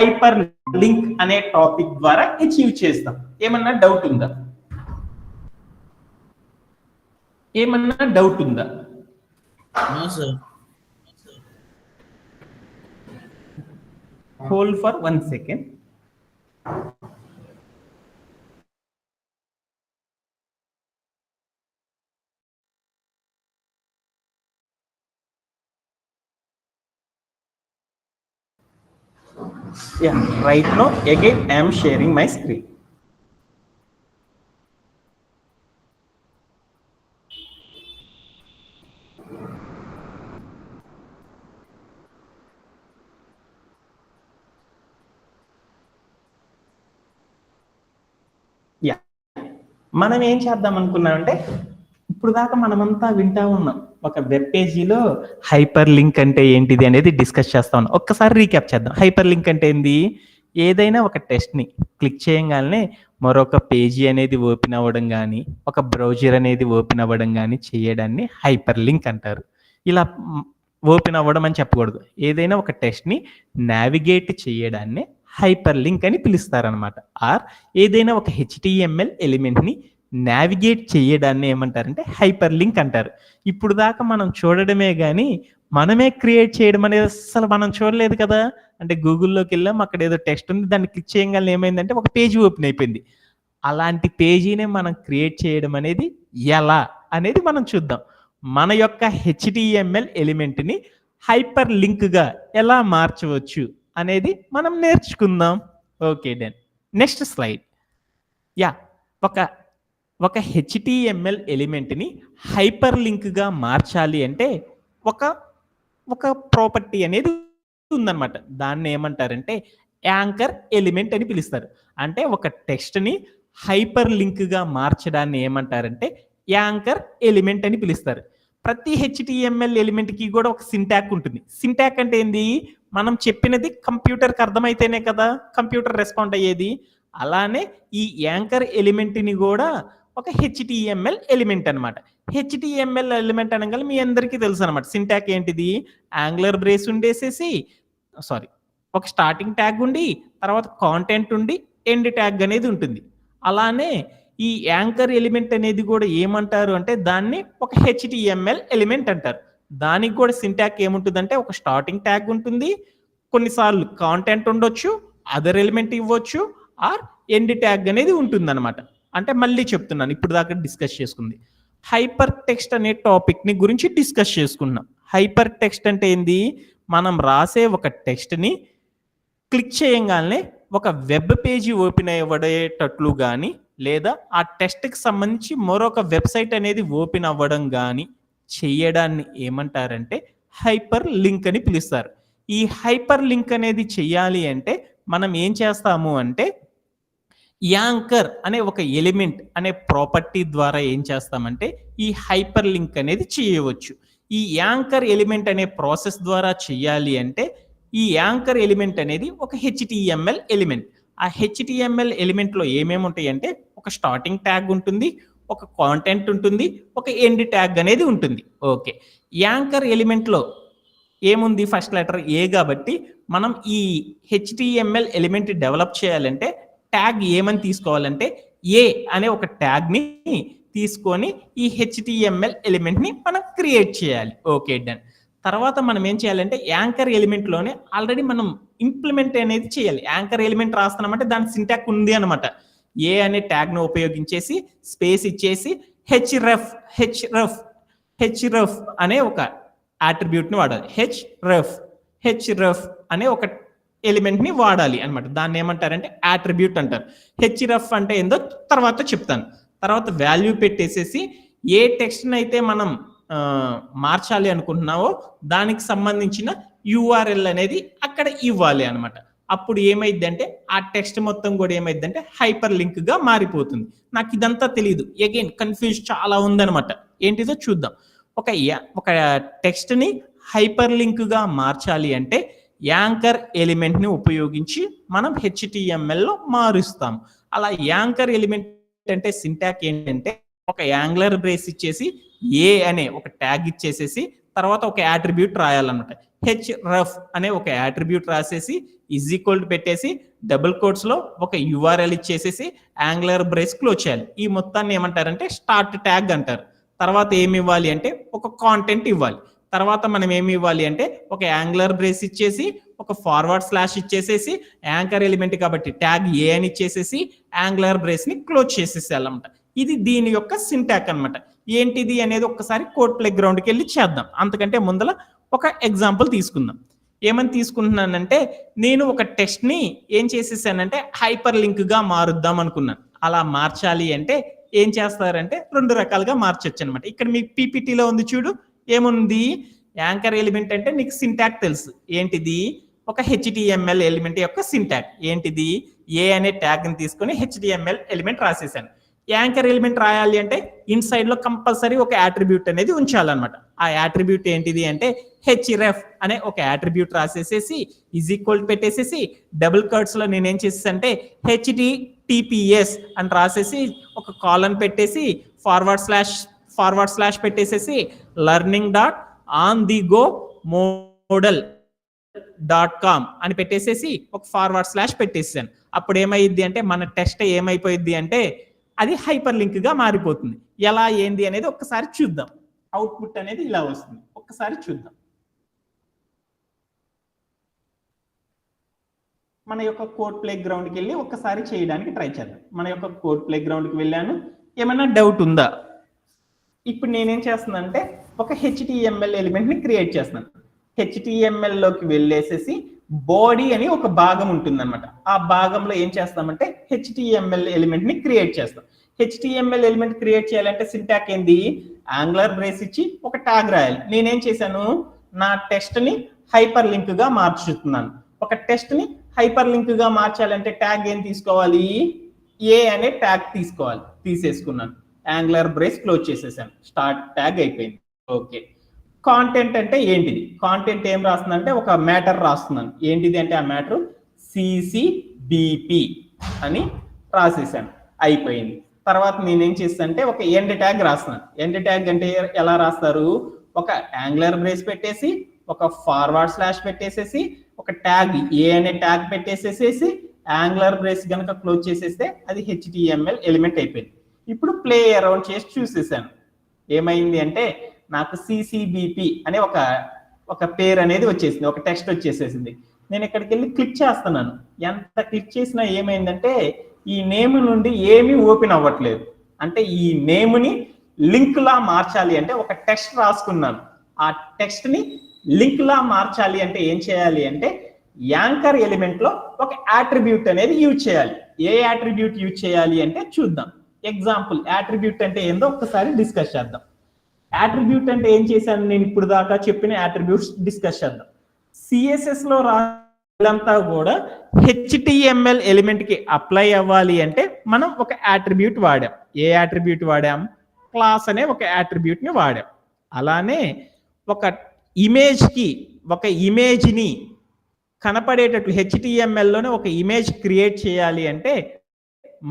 హైపర్ లింక్ అనే టాపిక్ ద్వారా అచీవ్ చేస్తాం. ఏమన్నా డౌట్ ఉందా? Hold for 1 second. Yeah, right now again I am sharing my screen. Yeah, మనం ఏం చేద్దాం అనుకున్నామంటే ఇప్పుడు దాకా మనమంతా వింటా ఉన్నాం, ఒక వెబ్ పేజీలో హైపర్ లింక్ అంటే ఏంటిది అనేది డిస్కస్ చేస్తా ఉన్నాం. ఒక్కసారి రీక్యాప్ చేద్దాం. హైపర్ లింక్ అంటే ఏంది? ఏదైనా ఒక టెస్ట్ని క్లిక్ చేయగానే మరొక పేజీ అనేది ఓపెన్ అవ్వడం కానీ, ఒక బ్రౌజర్ అనేది ఓపెన్ అవ్వడం కానీ చేయడాన్ని హైపర్ లింక్ అంటారు. ఇలా ఓపెన్ అవ్వడం అని చెప్పకూడదు. ఏదైనా ఒక టెస్ట్ని నావిగేట్ చేయడాన్ని హైపర్ లింక్ అని పిలుస్తారనమాట. ఆర్ ఏదైనా ఒక హెచ్టిఎంఎల్ ఎలిమెంట్ని నావిగేట్ చేయడాన్ని ఏమంటారంటే హైపర్ లింక్ అంటారు. ఇప్పుడు దాకా మనం చూడడమే కానీ మనమే క్రియేట్ చేయడం అనేది అసలు మనం చూడలేదు కదా. అంటే గూగుల్లోకి వెళ్ళాం, అక్కడ ఏదో టెక్స్ట్ ఉంది, దాన్ని క్లిక్ చేయగానే ఏమైందంటే ఒక పేజీ ఓపెన్ అయిపోయింది. అలాంటి పేజీనే మనం క్రియేట్ చేయడం అనేది ఎలా అనేది మనం చూద్దాం. మన యొక్క హెచ్టిఎంఎల్ ఎలిమెంట్ని హైపర్ లింక్గా ఎలా మార్చవచ్చు అనేది మనం నేర్చుకుందాం. Okay done. Next slide. Yeah, ఒక హెచ్టిఎంఎల్ ఎలిమెంట్ని హైపర్ లింక్గా మార్చాలి అంటే ఒక ప్రాపర్టీ అనేది ఉందన్నమాట. దాన్ని ఏమంటారంటే యాంకర్ ఎలిమెంట్ అని పిలుస్తారు. అంటే ఒక టెక్స్ట్ని హైపర్ లింక్గా మార్చడాన్ని ఏమంటారంటే యాంకర్ ఎలిమెంట్ అని పిలుస్తారు. ప్రతి హెచ్టిఎంఎల్ ఎలిమెంట్కి కూడా ఒక సింటాక్ ఉంటుంది. సింటాక్ అంటే ఏంది? మనం చెప్పినది కంప్యూటర్కి అర్థమైతేనే కదా కంప్యూటర్ రెస్పాండ్ అయ్యేది. అలానే ఈ యాంకర్ ఎలిమెంట్ని కూడా ఒక హెచ్టిఎంఎల్ ఎలిమెంట్ అనమాట. హెచ్టిఎంఎల్ ఎలిమెంట్ అనగానే మీ అందరికీ తెలుసు అనమాట. సింటాక్ ఏంటిది? యాంగులర్ బ్రేస్ ఉండేసేసి ఒక స్టార్టింగ్ ట్యాగ్ ఉండి, తర్వాత కాంటెంట్ ఉండి, ఎండ్ ట్యాగ్ అనేది ఉంటుంది. అలానే ఈ యాంకర్ ఎలిమెంట్ అనేది కూడా ఏమంటారు అంటే దాన్ని ఒక హెచ్టిఎంఎల్ ఎలిమెంట్ అంటారు. దానికి కూడా సింటాక్ ఏముంటుందంటే ఒక స్టార్టింగ్ ట్యాగ్ ఉంటుంది, కొన్నిసార్లు కాంటెంట్ ఉండొచ్చు, అదర్ ఎలిమెంట్ ఇవ్వచ్చు, ఆర్ ఎండ్ ట్యాగ్ అనేది ఉంటుందన్నమాట. అంటే మళ్ళీ చెప్తున్నాను, ఇప్పుడు దాకా డిస్కస్ చేసుకుంది హైపర్ టెక్స్ట్ అనే టాపిక్ని గురించి డిస్కస్ చేసుకున్నాం. హైపర్ టెక్స్ట్ అంటే ఏంది? మనం రాసే ఒక టెక్స్ట్ని క్లిక్ చేయగానే ఒక వెబ్ పేజీ ఓపెన్ అవ్వడేటట్లు కానీ, లేదా ఆ టెక్స్ట్కి సంబంధించి మరొక వెబ్సైట్ అనేది ఓపెన్ అవ్వడం కానీ చేయడాన్ని ఏమంటారంటే హైపర్ లింక్ అని పిలుస్తారు. ఈ హైపర్ లింక్ అనేది చెయ్యాలి అంటే మనం ఏం చేస్తాము అంటే యాంకర్ అనే ఒక ఎలిమెంట్ అనే ప్రాపర్టీ ద్వారా ఏం చేస్తామంటే ఈ హైపర్ లింక్ అనేది చేయవచ్చు. ఈ యాంకర్ ఎలిమెంట్ అనే ప్రాసెస్ ద్వారా చేయాలి అంటే ఈ యాంకర్ ఎలిమెంట్ అనేది ఒక హెచ్టిఎంఎల్ ఎలిమెంట్. ఆ హెచ్టిఎంఎల్ ఎలిమెంట్లో ఏమేమి ఉంటాయి అంటే ఒక స్టార్టింగ్ ట్యాగ్ ఉంటుంది, ఒక కాంటెంట్ ఉంటుంది, ఒక ఎండ్ ట్యాగ్ అనేది ఉంటుంది. ఓకే, యాంకర్ ఎలిమెంట్లో ఏముంది? ఫస్ట్ లెటర్ ఏ కాబట్టి మనం ఈ హెచ్టిఎంఎల్ ఎలిమెంట్ డెవలప్ చేయాలంటే ట్యాగ్ ఏమని తీసుకోవాలంటే ఏ అనే ఒక ట్యాగ్ని తీసుకొని ఈ హెచ్టిఎంఎల్ ఎలిమెంట్ని మనం క్రియేట్ చేయాలి. Okay done. తర్వాత మనం ఏం చేయాలంటే యాంకర్ ఎలిమెంట్లోనే ఆల్రెడీ మనం ఇంప్లిమెంట్ అనేది చేయాలి. యాంకర్ ఎలిమెంట్ రాస్తున్నామంటే దాని సింటాక్ ఉంది అనమాట. ఏ అనే ట్యాగ్ను ఉపయోగించేసి స్పేస్ ఇచ్చేసి హెచ్రఫ్ అనే ఒక అట్రిబ్యూట్ని వాడాలి. హెచ్రఫ్ అనే ఒక ఎలిమెంట్ని వాడాలి అనమాట. దాన్ని ఏమంటారంటే అట్రిబ్యూట్ అంటారు. హెచ్రఫ్ అంటే ఏందో తర్వాత చెప్తాను. తర్వాత వాల్యూ పెట్టేసేసి ఏ టెక్స్ట్ని అయితే మనం మార్చాలి అనుకుంటున్నావో దానికి సంబంధించిన యూఆర్ఎల్ అనేది అక్కడ ఇవ్వాలి అనమాట. అప్పుడు ఏమైందంటే ఆ టెక్స్ట్ మొత్తం కూడా ఏమైందంటే హైపర్ లింక్గా మారిపోతుంది. నాకు ఇదంతా తెలియదు, అగైన్ కన్ఫ్యూజ్ చాలా ఉందనమాట. ఏంటిదో చూద్దాం. ఒక టెక్స్ట్ని హైపర్ లింక్గా మార్చాలి అంటే యాంకర్ ఎలిమెంట్ని ఉపయోగించి మనం హెచ్టిఎంఎల్లో మారుస్తాం. అలా యాంకర్ ఎలిమెంట్ అంటే సింటాక్ ఏంటంటే ఒక యాంగులర్ బ్రేస్ ఇచ్చేసి ఏ అనే ఒక ట్యాగ్ ఇచ్చేసేసి తర్వాత ఒక అట్రిబ్యూట్ రాయాలన్నమాట. హెచ్ రఫ్ అనే ఒక యాట్రిబ్యూట్ రాసేసి ఈక్వల్ పెట్టేసి డబుల్ కోట్స్ లో ఒక యూఆర్ఎల్ ఇచ్చేసేసి యాంగులర్ బ్రేస్ క్లోజ్ చేయాలి. ఈ మొత్తాన్ని ఏమంటారంటే స్టార్ట్ ట్యాగ్ అంటారు. తర్వాత ఏమి ఇవ్వాలి అంటే ఒక కాంటెంట్ ఇవ్వాలి. తర్వాత మనం ఏమి ఇవ్వాలి అంటే ఒక యాంగులర్ బ్రేస్ ఇచ్చేసి ఒక ఫార్వర్డ్ స్లాష్ ఇచ్చేసేసి యాంకర్ ఎలిమెంట్ కాబట్టి ట్యాగ్ ఏ అని ఇచ్చేసేసి యాంగులర్ బ్రేస్ ని క్లోజ్ చేసేసేయాలన్నమాట. ఇది దీని యొక్క సింటాక్ అన్నమాట. ఏంటిది అనేది ఒక్కసారి కోడ్ ప్లే గ్రౌండ్కి వెళ్ళి చేద్దాం. అంతకంటే ముందల ఒక ఎగ్జాంపుల్ తీసుకుందాం. ఏమని తీసుకుంటున్నానంటే నేను ఒక టెక్స్ట్ ని ఏం చేసేసానంటే హైపర్ లింక్ గా మారుద్దాం అనుకున్నాను. అలా మార్చాలి అంటే ఏం చేస్తారంటే రెండు రకాలుగా మార్చొచ్చు అనమాట. ఇక్కడ మీకు పీపీటీలో ఉంది చూడు, ఏముంది యాంకర్ ఎలిమెంట్ అంటే నీకు సింటాక్ తెలుసు. ఏంటిది ఒక హెచ్టిఎంఎల్ ఎలిమెంట్ యొక్క సింటాక్. ఏంటిది ఏ అనే ట్యాగ్ ని తీసుకొని హెచ్టిఎంఎల్ ఎలిమెంట్ రాసేసాను. యాంకర్ ఎలిమెంట్ రాయాలి అంటే ఇన్సైడ్ లో కంపల్సరీ ఒక యాట్రిబ్యూట్ అనేది ఉంచాలన్నమాట. ఆ యాట్రిబ్యూట్ ఏంటిది అంటే హెచ్రెఫ్ అనే ఒక యాట్రిబ్యూట్ రాసేసేసి ఈక్వల్ పెట్టేసేసి డబుల్ కట్స్ లో నేనేం చేసేసి అంటే హెచ్టిటిపిఎస్ అని రాసేసి ఒక కాలన్ పెట్టేసి ఫార్వర్డ్ స్లాష్ పెట్టేసేసి learning dot on the go మోడల్.com అని పెట్టేసేసి ఒక ఫార్వర్డ్ స్లాష్ పెట్టేసాను. అప్పుడు ఏమైంది అంటే మన టెస్ట్ ఏమైపోయింది అంటే అది హైపర్ లింక్ గా మారిపోతుంది. ఎలా ఏంది అనేది ఒక్కసారి చూద్దాం. అవుట్పుట్ అనేది ఇలా వస్తుంది, ఒక్కసారి చూద్దాం. మన యొక్క కోడ్ ప్లే గ్రౌండ్కి వెళ్ళి ఒక్కసారి చేయడానికి ట్రై చేద్దాం. మన యొక్క కోడ్ ప్లే గ్రౌండ్కి వెళ్ళాను. ఏమైనా డౌట్ ఉందా? ఇప్పుడు నేనేం చేస్తున్నానంటే ఒక హెచ్టిఎంఎల్ ఎలిమెంట్ ని క్రియేట్ చేస్తున్నాను. హెచ్టిఎంఎల్ లోకి వెళ్ళేసేసి బాడీ అని ఒక భాగం ఉంటుందన్నమాట. ఆ భాగంలో ఏం చేస్తామంటే హెచ్టిఎంఎల్ ఎలిమెంట్ ని క్రియేట్ చేస్తాం. హెచ్టిఎంఎల్ ఎలిమెంట్ క్రియేట్ చేయాలంటే సింటాక్ ఏంది, యాంగులర్ బ్రేస్ ఇచ్చి ఒక ట్యాగ్ రాయాలి. నేనేం చేశాను, నా టెక్స్ట్ ని హైపర్ లింక్ గా మార్చుతున్నాను. ఒక టెక్స్ట్ ని హైపర్ లింక్ గా మార్చాలంటే ట్యాగ్ ఏం తీసుకోవాలి, ఏ అనే ట్యాగ్ తీసుకోవాలి. తీసేసుకున్నాను, యాంగులర్ బ్రేస్ క్లోజ్ చేసేసాను, స్టార్ట్ ట్యాగ్ అయిపోయింది. ఓకే, కాంటెంట్ అంటే ఏంటిది, కాంటెంట్ ఏం రాస్తుంది అంటే ఒక మ్యాటర్ రాస్తున్నాను. ఏంటిది అంటే ఆ మ్యాటర్ సిసిబిపి అని రాసేసాను, అయిపోయింది. తర్వాత నేనేం చేస్తాను అంటే ఒక ఎండ్ ట్యాగ్ రాస్తున్నాను. ఎండ్ ట్యాగ్ అంటే ఎలా రాస్తారు, ఒక యాంగులర్ బ్రేస్ పెట్టేసి ఒక ఫార్వర్డ్ స్లాష్ పెట్టేసేసి ఒక ట్యాగ్ ఏ అనే ట్యాగ్ పెట్టేసేసేసి యాంగులర్ బ్రేస్ కనుక క్లోజ్ చేసేస్తే అది హెచ్టిఎంఎల్ ఎలిమెంట్ అయిపోయింది. ఇప్పుడు ప్లే అరౌండ్ చేసి చూసేసాను. ఏమైంది అంటే నాకు సిసిబిపి అనే ఒక పేరు అనేది వచ్చేసింది, ఒక టెక్స్ట్ వచ్చేసేసింది. నేను ఇక్కడికి వెళ్ళి క్లిక్ చేస్తున్నాను. ఎంత క్లిక్ చేసినా ఏమైందంటే ఈ నేమ్ నుండి ఏమీ ఓపెన్ అవ్వట్లేదు. అంటే ఈ నేమ్ ని లింక్ లా మార్చాలి అంటే ఒక టెక్స్ట్ రాసుకున్నాను. ఆ టెక్స్ట్ ని లింక్ లా మార్చాలి అంటే ఏం చేయాలి అంటే యాంకర్ ఎలిమెంట్ లో ఒక యాట్రిబ్యూట్ అనేది యూజ్ చేయాలి. ఏ యాట్రిబ్యూట్ యూజ్ చేయాలి అంటే చూద్దాం. ఎగ్జాంపుల్ యాట్రిబ్యూట్ అంటే ఏందో ఒక్కసారి డిస్కస్ చేద్దాం. యాట్రిబ్యూట్ అంటే ఏం చేశాను, నేను ఇప్పుడు దాకా చెప్పిన యాట్రిబ్యూట్స్ డిస్కస్ చేద్దాం. సిఎస్ఎస్ లో రాంతా కూడా హెచ్టిఎంఎల్ ఎలిమెంట్ కి అప్లై అవ్వాలి అంటే మనం ఒక యాట్రిబ్యూట్ వాడాం. ఏ యాట్రిబ్యూట్ వాడాం, క్లాస్ అనే ఒక యాట్రిబ్యూట్ ని వాడాం. అలానే ఒక ఇమేజ్ కి ఒక ఇమేజ్ ని కనపడేటట్లు హెచ్టిఎంఎల్ లోనే ఒక ఇమేజ్ క్రియేట్ చేయాలి అంటే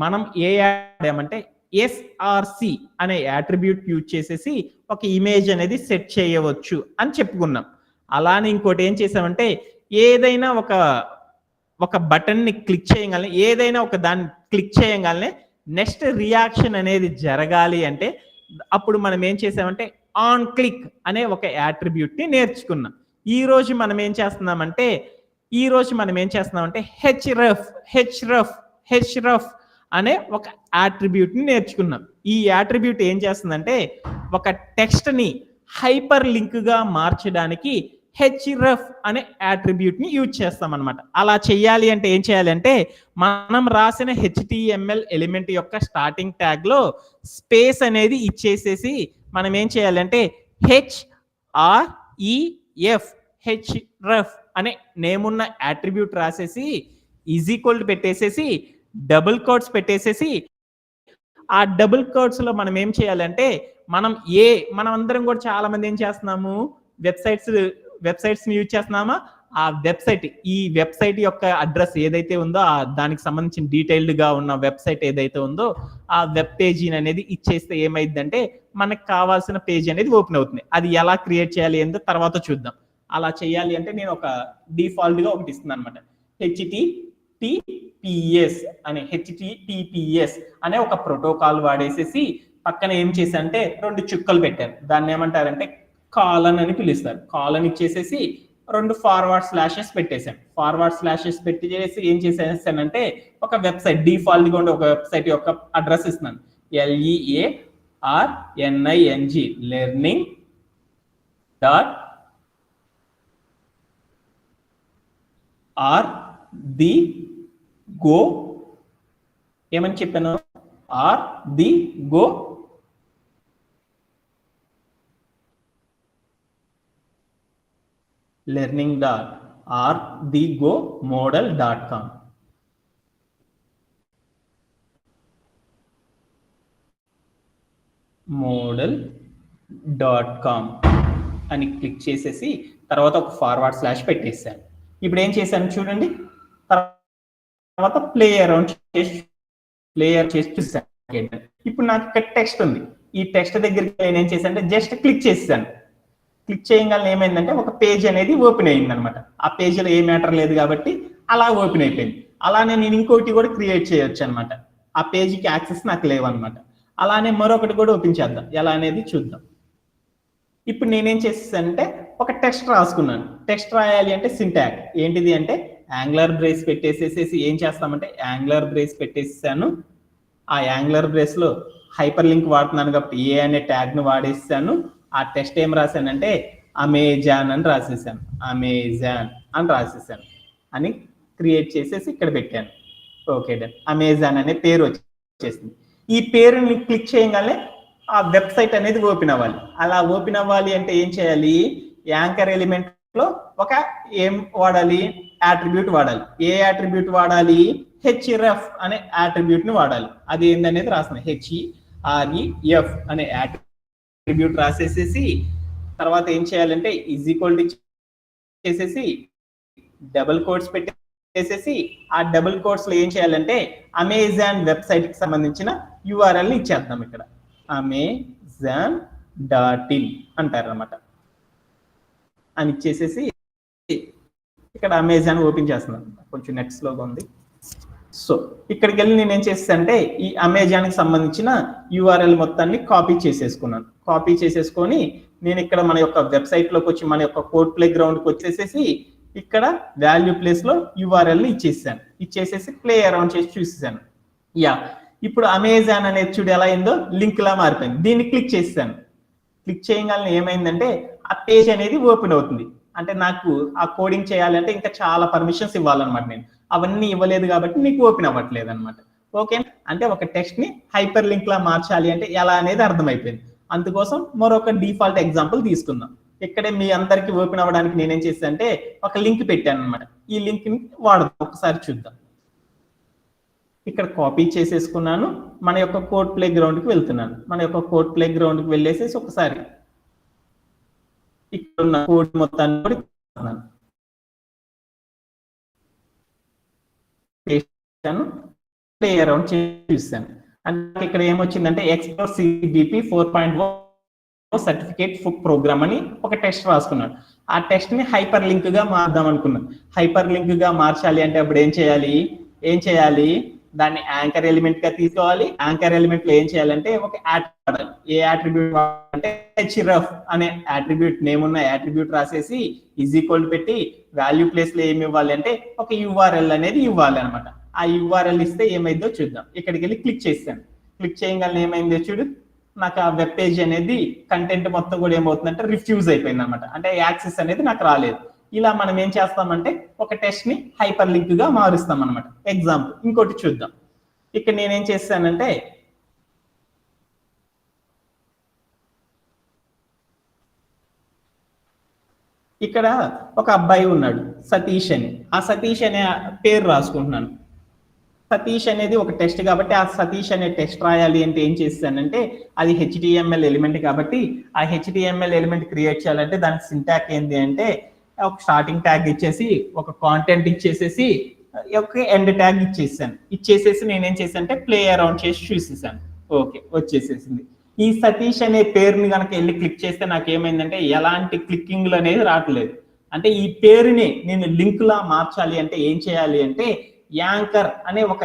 మనం ఏ వాడామంటే ఎస్ఆర్సి అనే యాట్రిబ్యూట్ యూజ్ చేసేసి ఒక ఇమేజ్ అనేది సెట్ చేయవచ్చు అని చెప్పుకున్నాం. అలానే ఇంకోటి ఏం చేసామంటే ఏదైనా ఒక బటన్ ని క్లిక్ చేయగానే, ఏదైనా ఒక దాన్ని క్లిక్ చేయగానే నెక్స్ట్ రియాక్షన్ అనేది జరగాలి అంటే అప్పుడు మనం ఏం చేసామంటే ఆన్ క్లిక్ అనే ఒక యాట్రిబ్యూట్ ని నేర్చుకున్నాం. ఈ రోజు మనం ఏం చేస్తున్నామంటే హెచ్రఫ్ అనే ఒక యాట్రిబ్యూట్ ని నేర్చుకున్నాం. ఈ యాట్రిబ్యూట్ ఏం చేస్తుందంటే ఒక టెక్స్ట్ ని హైపర్ లింక్ గా మార్చడానికి హెచ్రఫ్ అనే యాట్రిబ్యూట్ ని యూజ్ చేస్తాం అనమాట. అలా చేయాలి అంటే ఏం చేయాలి అంటే మనం రాసిన హెచ్టిఎంఎల్ ఎలిమెంట్ యొక్క స్టార్టింగ్ ట్యాగ్ లో స్పేస్ అనేది ఇచ్చేసేసి మనం ఏం చేయాలంటే హెచ్రఫ్ అనే నేమ్ ఉన్న యాట్రిబ్యూట్ రాసేసి ఈక్వల్ పెట్టేసేసి డబుల్ కోట్స్ పెట్టేసేసి ఆ డబుల్ కోట్స్ లో మనం ఏం చేయాలంటే మనం అందరం కూడా చాలా మంది ఏం చేస్తున్నాము, వెబ్సైట్స్ ని యూజ్ చేస్తున్నామా, ఆ ఈ వెబ్సైట్ యొక్క అడ్రస్ ఏదైతే ఉందో దానికి సంబంధించిన డీటెయిల్డ్ గా ఉన్న వెబ్సైట్ ఏదైతే ఉందో ఆ వెబ్ పేజీ అనేది ఇచ్చేస్తే ఏమైందంటే మనకు కావాల్సిన పేజ్ అనేది ఓపెన్ అవుతుంది. అది ఎలా క్రియేట్ చేయాలి ఏందో తర్వాత చూద్దాం. అలా చేయాలి అంటే నేను ఒక డిఫాల్ట్ గా ఒకటి ఇస్తున్నాను అనమాట. HTTPS అనే ఒక ప్రోటోకాల్ వాడేసేసి పక్కన ఏం చేశానంటే 2 చుక్కలు పెట్టాను. దాన్ని ఏమంటారంటే కాలన్ అని పిలుస్తారు. కాలన్ ఇచ్చేసేసి 2 ఫార్వర్డ్ స్లాషెస్ పెట్టేశాను. ఫార్వర్డ్ స్లాషెస్ పెట్టేసి ఏం చేసేసానంటే ఒక వెబ్సైట్ డిఫాల్ట్ గా ఉండే ఒక వెబ్సైట్ యొక్క అడ్రస్ ఇస్తున్నాను. LEARNING learning.RTHGO ఏమని చెప్పాను? RTHGO learning.RTHGOmodel.com model.com అని క్లిక్ చేసేసి తర్వాత ఒక ఫార్వర్డ్ స్లాష్ పెట్టేసాను. ఇప్పుడు ఏం చేశాను చూడండి. తర్వాత ప్లేయర్ చేసి చూసాను. ఇప్పుడు నాకు ఇక్కడ టెక్స్ట్ ఉంది. ఈ టెక్స్ట్ దగ్గరికి నేను ఏం చేశాను అంటే జస్ట్ క్లిక్ చేసాను. క్లిక్ చేయగానే ఏమైందంటే ఒక పేజ్ అనేది ఓపెన్ అయింది అనమాట. ఆ పేజీలో ఏ మ్యాటర్ లేదు కాబట్టి అలా ఓపెన్ అయిపోయింది. అలానే నేను ఇంకోటి కూడా క్రియేట్ చేయొచ్చు అనమాట. ఆ పేజీకి యాక్సెస్ నాకు లేవన్నమాట. అలానే మరొకటి కూడా ఓపెన్ చేద్దాం, ఎలా అనేది చూద్దాం. ఇప్పుడు నేనేం చేసేసానంటే ఒక టెక్స్ట్ రాసుకున్నాను. టెక్స్ట్ రాయాలి అంటే సింటాక్ ఏంటిది అంటే యాంగులర్ బ్రేస్ పెట్టేసేసి ఏం చేస్తామంటే యాంగులర్ బ్రేస్ పెట్టేసాను. ఆ యాంగులర్ బ్రేస్ లో హైపర్ లింక్ వాడుతున్నాను కాబట్టి ఏ అనే ట్యాగ్ ను వాడేసాను. ఆ టెక్స్ట్ ఏం రాశానంటే అమెజాన్ అని రాసేసాను. అమెజాన్ అని రాసేసాను అని క్రియేట్ చేసేసి ఇక్కడ పెట్టాను. Okay done. అమెజాన్ అనే పేరు వచ్చేసింది. ఈ పేరుని క్లిక్ చేయగానే ఆ వెబ్సైట్ అనేది ఓపెన్ అవ్వాలి. అలా ఓపెన్ అవ్వాలి అంటే ఏం చేయాలి? యాంకర్ ఎలిమెంట్ లో ఒక ఏం వాడాలి? యాట్రిబ్యూట్ వాడాలి. ఏ యాట్రిబ్యూట్ వాడాలి? href అనే యాట్రిబ్యూట్ ని వాడాలి. అది ఏందనేది రాస్తున్నాను. HREF అనే యాట్రిబ్యూట్ రాసేసేసి తర్వాత ఏం చేయాలంటే ఈజ్ ఈక్వల్ టు చేసేసి డబుల్ కోట్స్ పెట్టేసేసి ఆ డబుల్ కోట్స్ లో ఏం చేయాలంటే అమెజాన్ వెబ్సైట్ కి సంబంధించిన URL ని ఇచ్చేద్దాం. ఇక్కడ amazon.in అంటారు అన్నమాట. అని ఇచ్చేసేసి ఇక్కడ అమెజాన్ ఓపెన్ చేస్తున్నాను. కొంచెం నెట్ స్లోగా ఉంది. సో ఇక్కడికి వెళ్ళి నేను ఏం చేస్తానంటే ఈ అమెజాన్ కి సంబంధించిన URL మొత్తాన్ని కాపీ చేసేసుకున్నాను. కాపీ చేసేసుకొని నేను ఇక్కడ మన యొక్క వెబ్సైట్ లోకి వచ్చి మన యొక్క కోడ్ ప్లే గ్రౌండ్ కి వచ్చేసేసి ఇక్కడ వాల్యూ ప్లేస్ లో URL ని ఇచ్చేసాను. ఇచ్చేసేసి ప్లే అరౌండ్ చేసి చూసేసాను. యా ఇప్పుడు అమెజాన్ అనేది చూడు ఎలా అయిందో లింక్ లా మారిపోయింది. దీన్ని క్లిక్ చేసాను. క్లిక్ చేయగానే ఏమైందంటే ఆ పేజ్ అనేది ఓపెన్ అవుతుంది. అంటే నాకు ఆ కోడింగ్ చేయాలంటే ఇంకా చాలా పర్మిషన్స్ ఇవ్వాలన్నమాట. నేను అవన్నీ ఇవ్వలేదు కాబట్టి మీకు ఓపెన్ అవ్వట్లేదు అనమాట. ఓకే అంటే ఒక టెక్స్ట్ ని హైపర్ లింక్ లా మార్చాలి అంటే ఎలా అనేది అర్థమైపోయింది. అందుకోసం మరొక డిఫాల్ట్ ఎగ్జాంపుల్ తీసుకుందాం. ఇక్కడే మీ అందరికి ఓపెన్ అవ్వడానికి నేనేం చేస్తానంటే ఒక లింక్ పెట్టాను అనమాట. ఈ లింక్ ని వాడదాం, ఒకసారి చూద్దాం. ఇక్కడ కాపీ చేసేసుకున్నాను. మన యొక్క కోడ్ ప్లే గ్రౌండ్ కి వెళ్తున్నాను. మన యొక్క కోడ్ ప్లే గ్రౌండ్ కి వెళ్ళేసేసి ఒకసారి ఇక్కడ ఉన్న కోడ్ మొత్తాన్ని కూడా ప్లే అరౌండ్ చూసాను. అంటే ఇక్కడ ఏమొచ్చిందంటే ఎక్స్ప్లోర్ CBP 4.1 సర్టిఫికేట్ ప్రోగ్రామ్ అని ఒక టెక్స్ట్ రాసుకున్నాడు. ఆ టెక్స్ట్ ని హైపర్ లింక్ గా మార్దాం అనుకున్నాను. హైపర్ లింక్ గా మార్చాలి అంటే అప్పుడు ఏం చేయాలి? దాన్ని యాంకర్ ఎలిమెంట్ గా తీసుకోవాలి. యాంకర్ ఎలిమెంట్ లో ఏం చేయాలంటే ఒక వాడాలి. ఏ యాట్రిబ్యూట్ అంటే href అనే యాట్రిబ్యూట్ నేమ్ ఉన్న యాట్రిబ్యూట్ రాసేసి ఈజ్ ఈక్వల్ పెట్టి వాల్యూ ప్లేస్ లో ఏమి ఇవ్వాలి అంటే ఒక URL అనేది ఇవ్వాలి అనమాట. ఆ URL ఇస్తే ఏమైందో చూద్దాం. ఇక్కడికి వెళ్ళి క్లిక్ చేస్తాను. క్లిక్ చేయగానే ఏమైందో చూడు, నాకు ఆ వెబ్ పేజ్ అనేది కంటెంట్ మొత్తం కూడా ఏమవుతుందంటే రిఫ్యూజ్ అయిపోయింది అనమాట. అంటే యాక్సెస్ అనేది నాకు రాలేదు. ఇలా మనం ఏం చేస్తామంటే ఒక టెక్స్ట్ ని హైపర్ లింక్ గా మారుస్తాం అనమాట. ఎగ్జాంపుల్ ఇంకోటి చూద్దాం. ఇక్కడ నేనేం చేస్తానంటే ఇక్కడ ఒక అబ్బాయి ఉన్నాడు సతీష్ అని. ఆ సతీష్ అనే పేరు రాసుకుంటున్నాను. సతీష్ అనేది ఒక టెక్స్ట్ కాబట్టి ఆ సతీష్ అనే టెక్స్ట్ రాయాలి అంటే ఏం చేస్తానంటే అది HTML ఎలిమెంట్ కాబట్టి ఆ HTML ఎలిమెంట్ క్రియేట్ చేయాలంటే దాని సింటాక్ ఏంటి అంటే ఒక స్టార్టింగ్ ట్యాగ్ ఇచ్చేసి ఒక కాంటెంట్ ఇచ్చేసేసి ఒక ఎండ్ ట్యాగ్ ఇచ్చేసేసి నేనేం చేశానంటే ప్లే అరౌండ్ చేసి చూసేసాను. ఓకే వచ్చేసేసింది. ఈ సతీష్ అనే పేరుని కనుక వెళ్ళి క్లిక్ చేస్తే నాకు ఏమైందంటే ఎలాంటి క్లిక్కింగ్లు అనేది రావట్లేదు. అంటే ఈ పేరుని నేను లింక్ లా మార్చాలి అంటే ఏం చేయాలి అంటే యాంకర్ అనే ఒక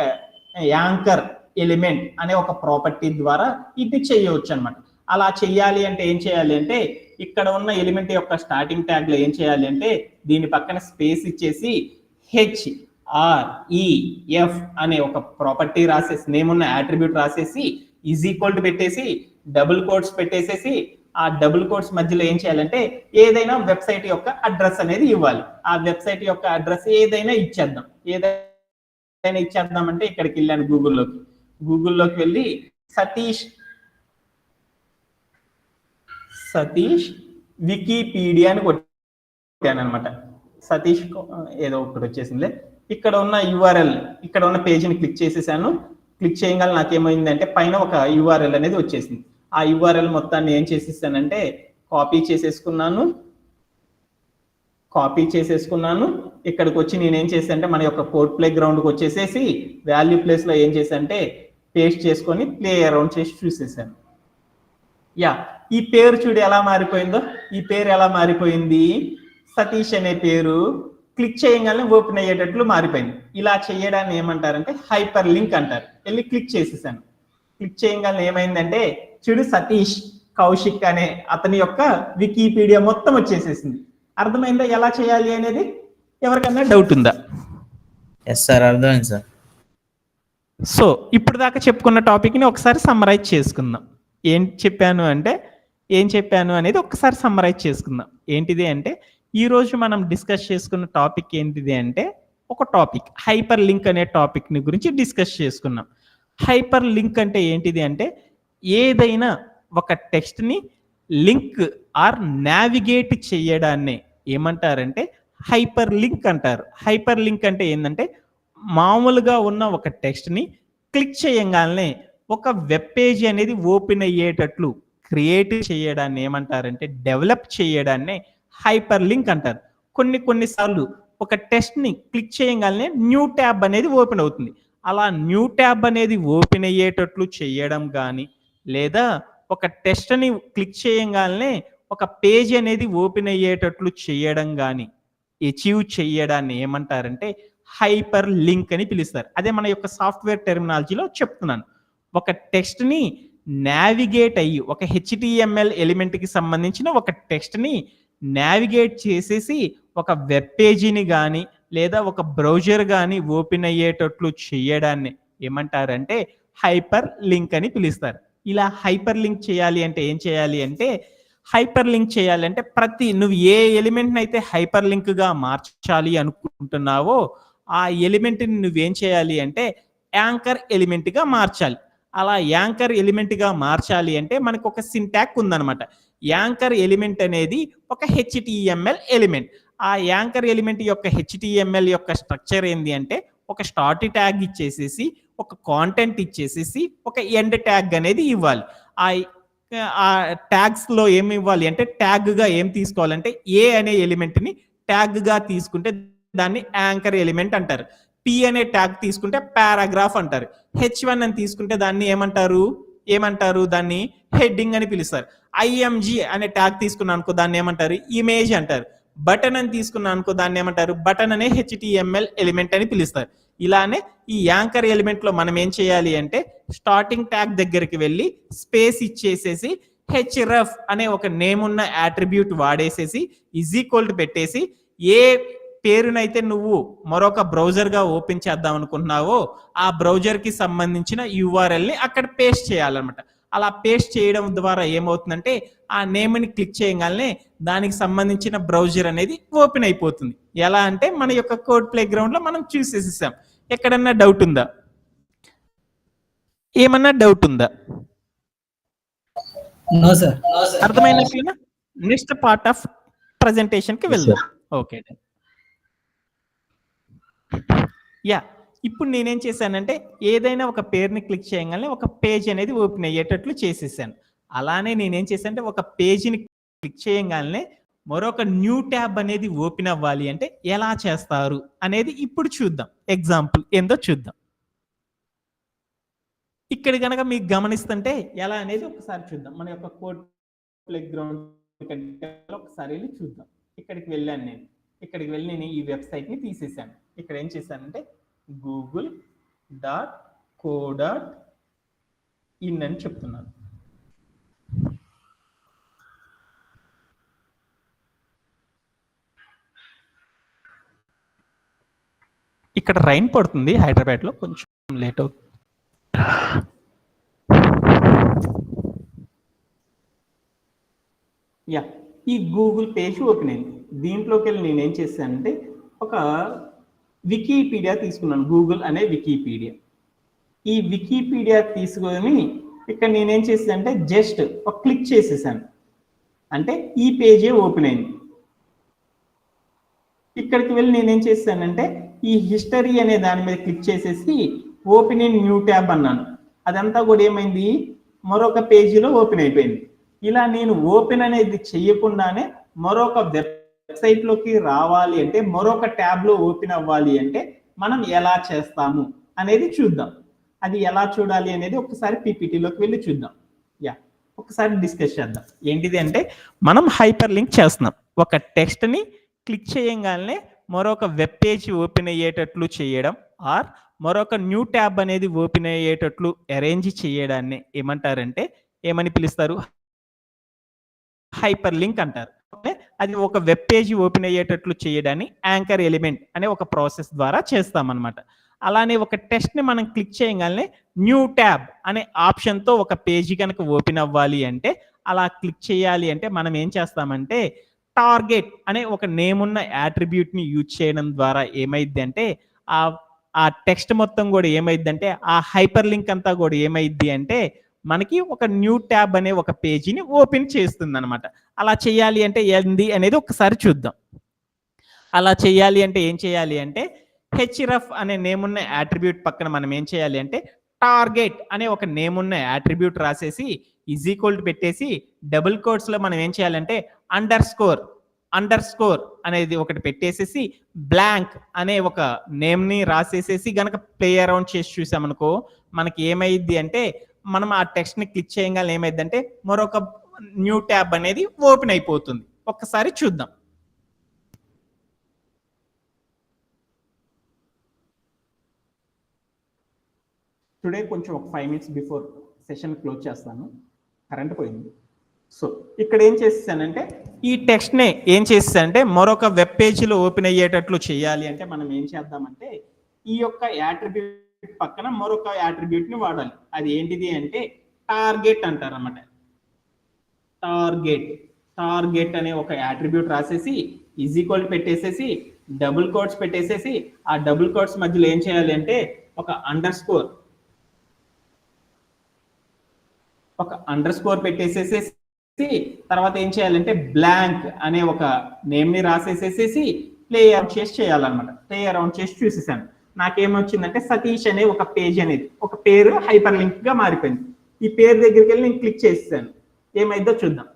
యాంకర్ ఎలిమెంట్ అనే ఒక ప్రాపర్టీ ద్వారా ఇది చేయవచ్చు అనమాట. అలా చెయ్యాలి అంటే ఏం చేయాలి అంటే ఇక్కడ ఉన్న ఎలిమెంట్ యొక్క స్టార్టింగ్ ట్యాగ్ లో ఏం చేయాలి అంటే దీని పక్కన స్పేస్ ఇచ్చేసి HREF అనే ఒక ప్రాపర్టీ రాసేసి నేమ్ ఉన్న యాట్రిబ్యూట్ రాసేసి ఈజ్ ఈక్వల్ టు పెట్టేసి డబుల్ కోట్స్ పెట్టేసేసి ఆ డబుల్ కోట్స్ మధ్యలో ఏం చేయాలంటే ఏదైనా వెబ్సైట్ యొక్క అడ్రస్ అనేది ఇవ్వాలి. ఆ వెబ్సైట్ యొక్క అడ్రస్ ఏదైనా ఇచ్చేద్దాం. ఏదైనా ఇచ్చేద్దాం అంటే ఇక్కడికి వెళ్ళాను గూగుల్లోకి వెళ్ళి సతీష్ వికీపీడియా అని కొట్టాను అనమాట. సతీష్ ఏదో ఒకటి వచ్చేసింది. ఇక్కడ ఉన్న యూఆర్ఎల్ ఇక్కడ ఉన్న పేజీని క్లిక్ చేసేసాను. క్లిక్ చేయగానే నాకేమైందంటే పైన ఒక యూఆర్ఎల్ అనేది వచ్చేసింది. ఆ యూఆర్ఎల్ మొత్తాన్ని ఏం చేసేసానంటే కాపీ చేసేసుకున్నాను. ఇక్కడికి వచ్చి నేను ఏం చేశానంటే మన యొక్క కోడ్ ప్లే గ్రౌండ్కి వచ్చేసేసి వాల్యూ ప్లేస్లో ఏం చేశానంటే పేస్ట్ చేసుకొని ప్లే అరౌండ్ చేసి చూసేసాను. ఈ పేరు చూడు ఎలా మారిపోయిందో. ఈ పేరు ఎలా మారిపోయింది, సతీష్ అనే పేరు క్లిక్ చేయగానే ఓపెన్ అయ్యేటట్లు మారిపోయింది. ఇలా చేయడాన్ని ఏమంటారంటే హైపర్ లింక్ అంటారు. వెళ్ళి క్లిక్ చేసేసాను. క్లిక్ చేయగానే ఏమైందంటే చూడు సతీష్ కౌశిక్ అనే అతని యొక్క వికీపీడియా మొత్తం వచ్చేసేసింది. అర్థమైందా ఎలా చేయాలి అనేది? ఎవరికన్నా డౌట్ ఉందా? ఎస్ సార్, అర్థమైంది సార్. సో ఇప్పుడు దాకా చెప్పుకున్న టాపిక్ని ఒకసారి సమ్మరైజ్ చేసుకుందాం. ఏం చెప్పాను అనేది ఒకసారి సమ్మరైజ్ చేసుకుందాం. ఏంటిది అంటే ఈరోజు మనం డిస్కస్ చేసుకున్న టాపిక్ ఏంటిది అంటే ఒక టాపిక్ హైపర్ లింక్ అనే టాపిక్ని గురించి డిస్కస్ చేసుకున్నాం. హైపర్ లింక్ అంటే ఏంటిది అంటే ఏదైనా ఒక టెక్స్ట్ని లింక్ ఆర్ నావిగేట్ చేయడాన్ని ఏమంటారంటే హైపర్ లింక్ అంటారు. హైపర్ లింక్ అంటే ఏంటంటే మామూలుగా ఉన్న ఒక టెక్స్ట్ని క్లిక్ చేయగానే ఒక వెబ్ పేజ్ అనేది ఓపెన్ అయ్యేటట్లు క్రియేట్ చేయడాన్ని ఏమంటారంటే డెవలప్ చేయడాన్ని హైపర్ లింక్ అంటారు. కొన్నిసార్లు ఒక టెక్స్ట్ని క్లిక్ చేయగానే న్యూ ట్యాబ్ అనేది ఓపెన్ అవుతుంది. అలా న్యూ ట్యాబ్ అనేది ఓపెన్ అయ్యేటట్లు చేయడం కానీ లేదా ఒక టెక్స్ట్ని క్లిక్ చేయగానే ఒక పేజ్ అనేది ఓపెన్ అయ్యేటట్లు చేయడం కానీ అచీవ్ చేయడాన్ని ఏమంటారంటే హైపర్ లింక్ అని పిలుస్తారు. అదే మన యొక్క సాఫ్ట్వేర్ టెర్మినాలజీలో చెప్తున్నాను. ఒక టెక్స్ట్ని నావిగేట్ అయ్యి ఒక HTML ఎలిమెంట్కి సంబంధించిన ఒక టెక్స్ట్ని నావిగేట్ చేసేసి ఒక వెబ్ పేజీని కానీ లేదా ఒక బ్రౌజర్ కానీ ఓపెన్ అయ్యేటట్లు చేయడాన్ని ఏమంటారంటే హైపర్ లింక్ అని పిలుస్తారు. ఇలా హైపర్ లింక్ చేయాలి అంటే ఏం చేయాలి అంటే హైపర్ లింక్ చేయాలంటే నువ్వు ఏ ఎలిమెంట్ని అయితే హైపర్ లింక్గా మార్చాలి అనుకుంటున్నావో ఆ ఎలిమెంట్ని నువ్వేం చేయాలి అంటే యాంకర్ ఎలిమెంట్గా మార్చాలి. అలా యాంకర్ ఎలిమెంట్గా మార్చాలి అంటే మనకు ఒక సింటాక్ ఉందన్నమాట. యాంకర్ ఎలిమెంట్ అనేది ఒక HTML ఎలిమెంట్. ఆ యాంకర్ ఎలిమెంట్ యొక్క HTML యొక్క స్ట్రక్చర్ ఏంది అంటే ఒక స్టార్ట్ ట్యాగ్ ఇచ్చేసేసి ఒక కాంటెంట్ ఇచ్చేసేసి ఒక ఎండ్ ట్యాగ్ అనేది ఇవ్వాలి. ఆ ట్యాగ్స్లో ఏమి ఇవ్వాలి అంటే ట్యాగ్గా ఏం తీసుకోవాలంటే ఏ అనే ఎలిమెంట్ని ట్యాగ్గా తీసుకుంటే దాన్ని యాంకర్ ఎలిమెంట్ అంటారు. P అనే ట్యాగ్ తీసుకుంటే పారాగ్రాఫ్ అంటారు. H1 అని తీసుకుంటే దాన్ని ఏమంటారు దాన్ని హెడ్డింగ్ అని పిలుస్తారు. IMG అనే ట్యాగ్ తీసుకున్నాను అనుకో దాన్ని ఏమంటారు ఇమేజ్ అంటారు. బటన్ అని తీసుకున్నాను అనుకో దాన్ని ఏమంటారు బటన్ అనే HTML ఎలిమెంట్ అని పిలుస్తారు. ఇలానే ఈ యాంకర్ ఎలిమెంట్ లో మనం ఏం చేయాలి అంటే స్టార్టింగ్ ట్యాగ్ దగ్గరికి వెళ్ళి స్పేస్ ఇచ్చేసేసి href అనే ఒక నేమ్ ఉన్న యాట్రిబ్యూట్ వాడేసేసి ఈజ్ ఈక్వల్ టు పెట్టేసి ఏ పేరునైతే నువ్వు మరొక బ్రౌజర్గా ఓపెన్ చేద్దాం అనుకుంటున్నావో ఆ బ్రౌజర్కి సంబంధించిన URLని అక్కడ పేస్ట్ చేయాలన్నమాట. అలా పేస్ట్ చేయడం ద్వారా ఏమవుతుందంటే ఆ నేమ్ని క్లిక్ చేయగానే దానికి సంబంధించిన బ్రౌజర్ అనేది ఓపెన్ అయిపోతుంది. ఎలా అంటే మన యొక్క కోడ్ ప్లే గ్రౌండ్లో మనం చూసేసేసాం. ఎక్కడన్నా డౌట్ ఉందా? ఏమన్నా డౌట్ ఉందా? అర్థమైనట్లేనా? నెక్స్ట్ పార్ట్ ఆఫ్ ప్రజెంటేషన్కి వెళ్దాం. ఓకే. ఇప్పుడు నేనేం చేశానంటే ఏదైనా ఒక పేరుని క్లిక్ చేయగానే ఒక పేజ్ అనేది ఓపెన్ అయ్యేటట్లు చేసేసాను. అలానే నేనేం చేశానంటే ఒక పేజీని క్లిక్ చేయగానే మరొక న్యూ ట్యాబ్ అనేది ఓపెన్ అవ్వాలి అంటే ఎలా చేస్తారు అనేది ఇప్పుడు చూద్దాం. ఎగ్జాంపుల్ ఏందో చూద్దాం. ఇక్కడ కనుక మీకు గమనిస్తుంటే ఎలా అనేది ఒకసారి చూద్దాం. మన యొక్క కోడ్ ప్లే గ్రౌండ్ ఒకసారి వెళ్ళి చూద్దాం. ఇక్కడికి వెళ్ళాను నేను. ఇక్కడికి వెళ్ళి నేను ఈ వెబ్సైట్ని తీసేసాను. ఇక్కడ ఏం చేశానంటే google.co.in అని చెప్తున్నాను. ఇక్కడ రైన్ పడుతుంది హైదరాబాద్లో, కొంచెం లేట్ అవుతుంది. యా, ఈ గూగుల్ పేజ్ ఓపెన్ అయింది. దీంట్లోకి వెళ్ళి నేను ఏం చేశానంటే ఒక వికీపీడియా తీసుకున్నాను, గూగుల్ అనే వికీపీడియా. ఈ వికీపీడియా తీసుకొని ఇక్కడ నేనేం చేశానంటే జస్ట్ ఒక క్లిక్ చేసేసాను, అంటే ఈ పేజే ఓపెన్ అయింది. ఇక్కడికి వెళ్ళి నేనేం చేశానంటే ఈ హిస్టరీ అనే దాని మీద క్లిక్ చేసేసి ఓపెన్ ఇన్ న్యూ ట్యాబ్ అన్నాను. అదంతా కూడా ఏమైంది, మరొక పేజీలో ఓపెన్ అయిపోయింది. ఇలా నేను ఓపెన్ అనేది చేయకుండానే మరొక వెబ్సైట్లోకి రావాలి అంటే, మరొక ట్యాబ్లో ఓపెన్ అవ్వాలి అంటే మనం ఎలా చేస్తాము అనేది చూద్దాం. అది ఎలా చూడాలి అనేది ఒకసారి పీపీటీలోకి వెళ్ళి చూద్దాం. యా, ఒకసారి డిస్కస్ చేద్దాం. ఏంటిది అంటే మనం హైపర్ లింక్ చేస్తున్నాం. ఒక టెక్స్ట్ని క్లిక్ చేయగానే మరొక వెబ్ పేజ్ ఓపెన్ అయ్యేటట్లు చేయడం, ఆర్ మరొక న్యూ ట్యాబ్ అనేది ఓపెన్ అయ్యేటట్లు అరేంజ్ చేయడాన్ని ఏమంటారంటే, ఏమని పిలుస్తారు, హైపర్ లింక్ అంటారు. అది ఒక వెబ్ పేజ్ ఓపెన్ అయ్యేటట్లు చేయడాన్ని యాంకర్ ఎలిమెంట్ అనే ఒక ప్రాసెస్ ద్వారా చేస్తామన్నమాట. అలానే ఒక టెక్స్ట్ని మనం క్లిక్ చేయగానే న్యూ ట్యాబ్ అనే ఆప్షన్తో ఒక పేజీ కనుక ఓపెన్ అవ్వాలి అంటే, అలా క్లిక్ చేయాలి అంటే మనం ఏం చేస్తామంటే టార్గెట్ అనే ఒక నేమ్ ఉన్న యాట్రిబ్యూట్ని యూజ్ చేయడం ద్వారా ఏమైంది అంటే ఆ టెక్స్ట్ మొత్తం కూడా ఏమైంది అంటే ఆ హైపర్ లింక్ అంతా కూడా ఏమైంది అంటే మనకి ఒక న్యూ ట్యాబ్ అనే ఒక పేజీని ఓపెన్ చేస్తుంది అనమాట. అలా చేయాలి అంటే ఏంది అనేది ఒకసారి చూద్దాం. అలా చేయాలి అంటే ఏం చేయాలి అంటే హెచ్రఫ్ అనే నేమ్ ఉన్న యాట్రిబ్యూట్ పక్కన మనం ఏం చేయాలి అంటే టార్గెట్ అనే ఒక నేమ్ ఉన్న యాట్రిబ్యూట్ రాసేసి ఈజ్ ఈక్వల్ టు పెట్టేసి డబుల్ కోట్స్లో మనం ఏం చేయాలంటే అండర్ స్కోర్ అనేది ఒకటి పెట్టేసేసి బ్లాంక్ అనే ఒక నేమ్ని రాసేసేసి గనక ప్లే అరౌండ్ చేసి చూసామనుకో మనకి ఏమైంది అంటే మనం ఆ టెక్స్ట్ని క్లిక్ చేయగానే ఏమైంది అంటే మరొక న్యూ ట్యాబ్ అనేది ఓపెన్ అయిపోతుంది. ఒక్కసారి చూద్దాం. టుడే కొంచెం ఒక 5 minutes బిఫోర్ సెషన్ క్లోజ్ చేస్తాను, కరెంట్ పోయింది. సో ఇక్కడ ఏం చేసేసానంటే ఈ టెక్స్ట్నే ఏం చేసేసానంటే మరొక వెబ్ పేజీలో ఓపెన్ అయ్యేటట్లు చేయాలి అంటే మనం ఏం చేద్దామంటే ఈ యొక్క యాట్రిబ్యూట్ పక్కన మరొక యాట్రిబ్యూట్ని వాడాలి. అది ఏంటిది అంటే టార్గెట్ అంటారు అన్నమాట. టార్గెట్ అనే ఒక యాట్రిబ్యూట్ రాసేసి ఈజ్ ఈక్వల్ పెట్టేసేసి డబుల్ కోట్స్ పెట్టేసేసి ఆ డబుల్ కోట్స్ మధ్యలో ఏం చేయాలి అంటే ఒక అండర్ స్కోర్ పెట్టేసేసి తర్వాత ఏం చేయాలంటే బ్లాంక్ అనే ఒక నేమ్ని రాసేసేసి ప్లే అరౌండ్ చేసి చేయాలన్నమాట. ప్లే అరౌండ్ చేసి చూసేసాను. నాకేమొచ్చిందంటే సతీష్ అనే ఒక పేజ్ అనేది ఒక పేరు హైపర్ లింక్ గా మారిపోయింది. ఈ పేరు దగ్గరికి వెళ్ళి నేను క్లిక్ చేసేసాను. ఏమైందో చూద్దాం.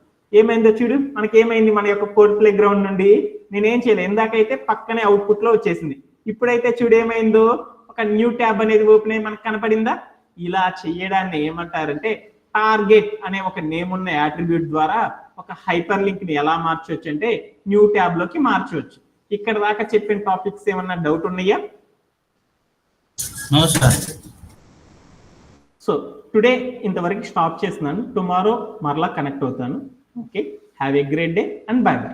ఏమైందో చూడు, మనకి ఏమైంది, మన యొక్క కోడ్ ప్లే గ్రౌండ్ నుండి నేనేం చేయలేదు. ఇందాకైతే పక్కనే అవుట్పుట్ లో వచ్చేసింది. ఇప్పుడైతే చూడు ఏమైందో ఒక న్యూ ట్యాబ్ అనేది ఓపెన్ అయ్యి మనకు కనపడిందా. ఇలా చేయడాన్ని ఏమంటారంటే టార్గెట్ అనే ఒక నేమ్ ఉన్న యాట్రిబ్యూట్ ద్వారా ఒక హైపర్ లింక్ ని ఎలా మార్చవచ్చు అంటే న్యూ ట్యాబ్ లోకి మార్చవచ్చు. ఇక్కడ దాకా చెప్పిన టాపిక్స్ ఏమన్నా డౌట్ ఉన్నాయా? సో టుడే ఇంతవరకు స్టాప్ చేస్తున్నాను. టుమారో మరలా కనెక్ట్ అవుతాను. Okay, have a great day and by by.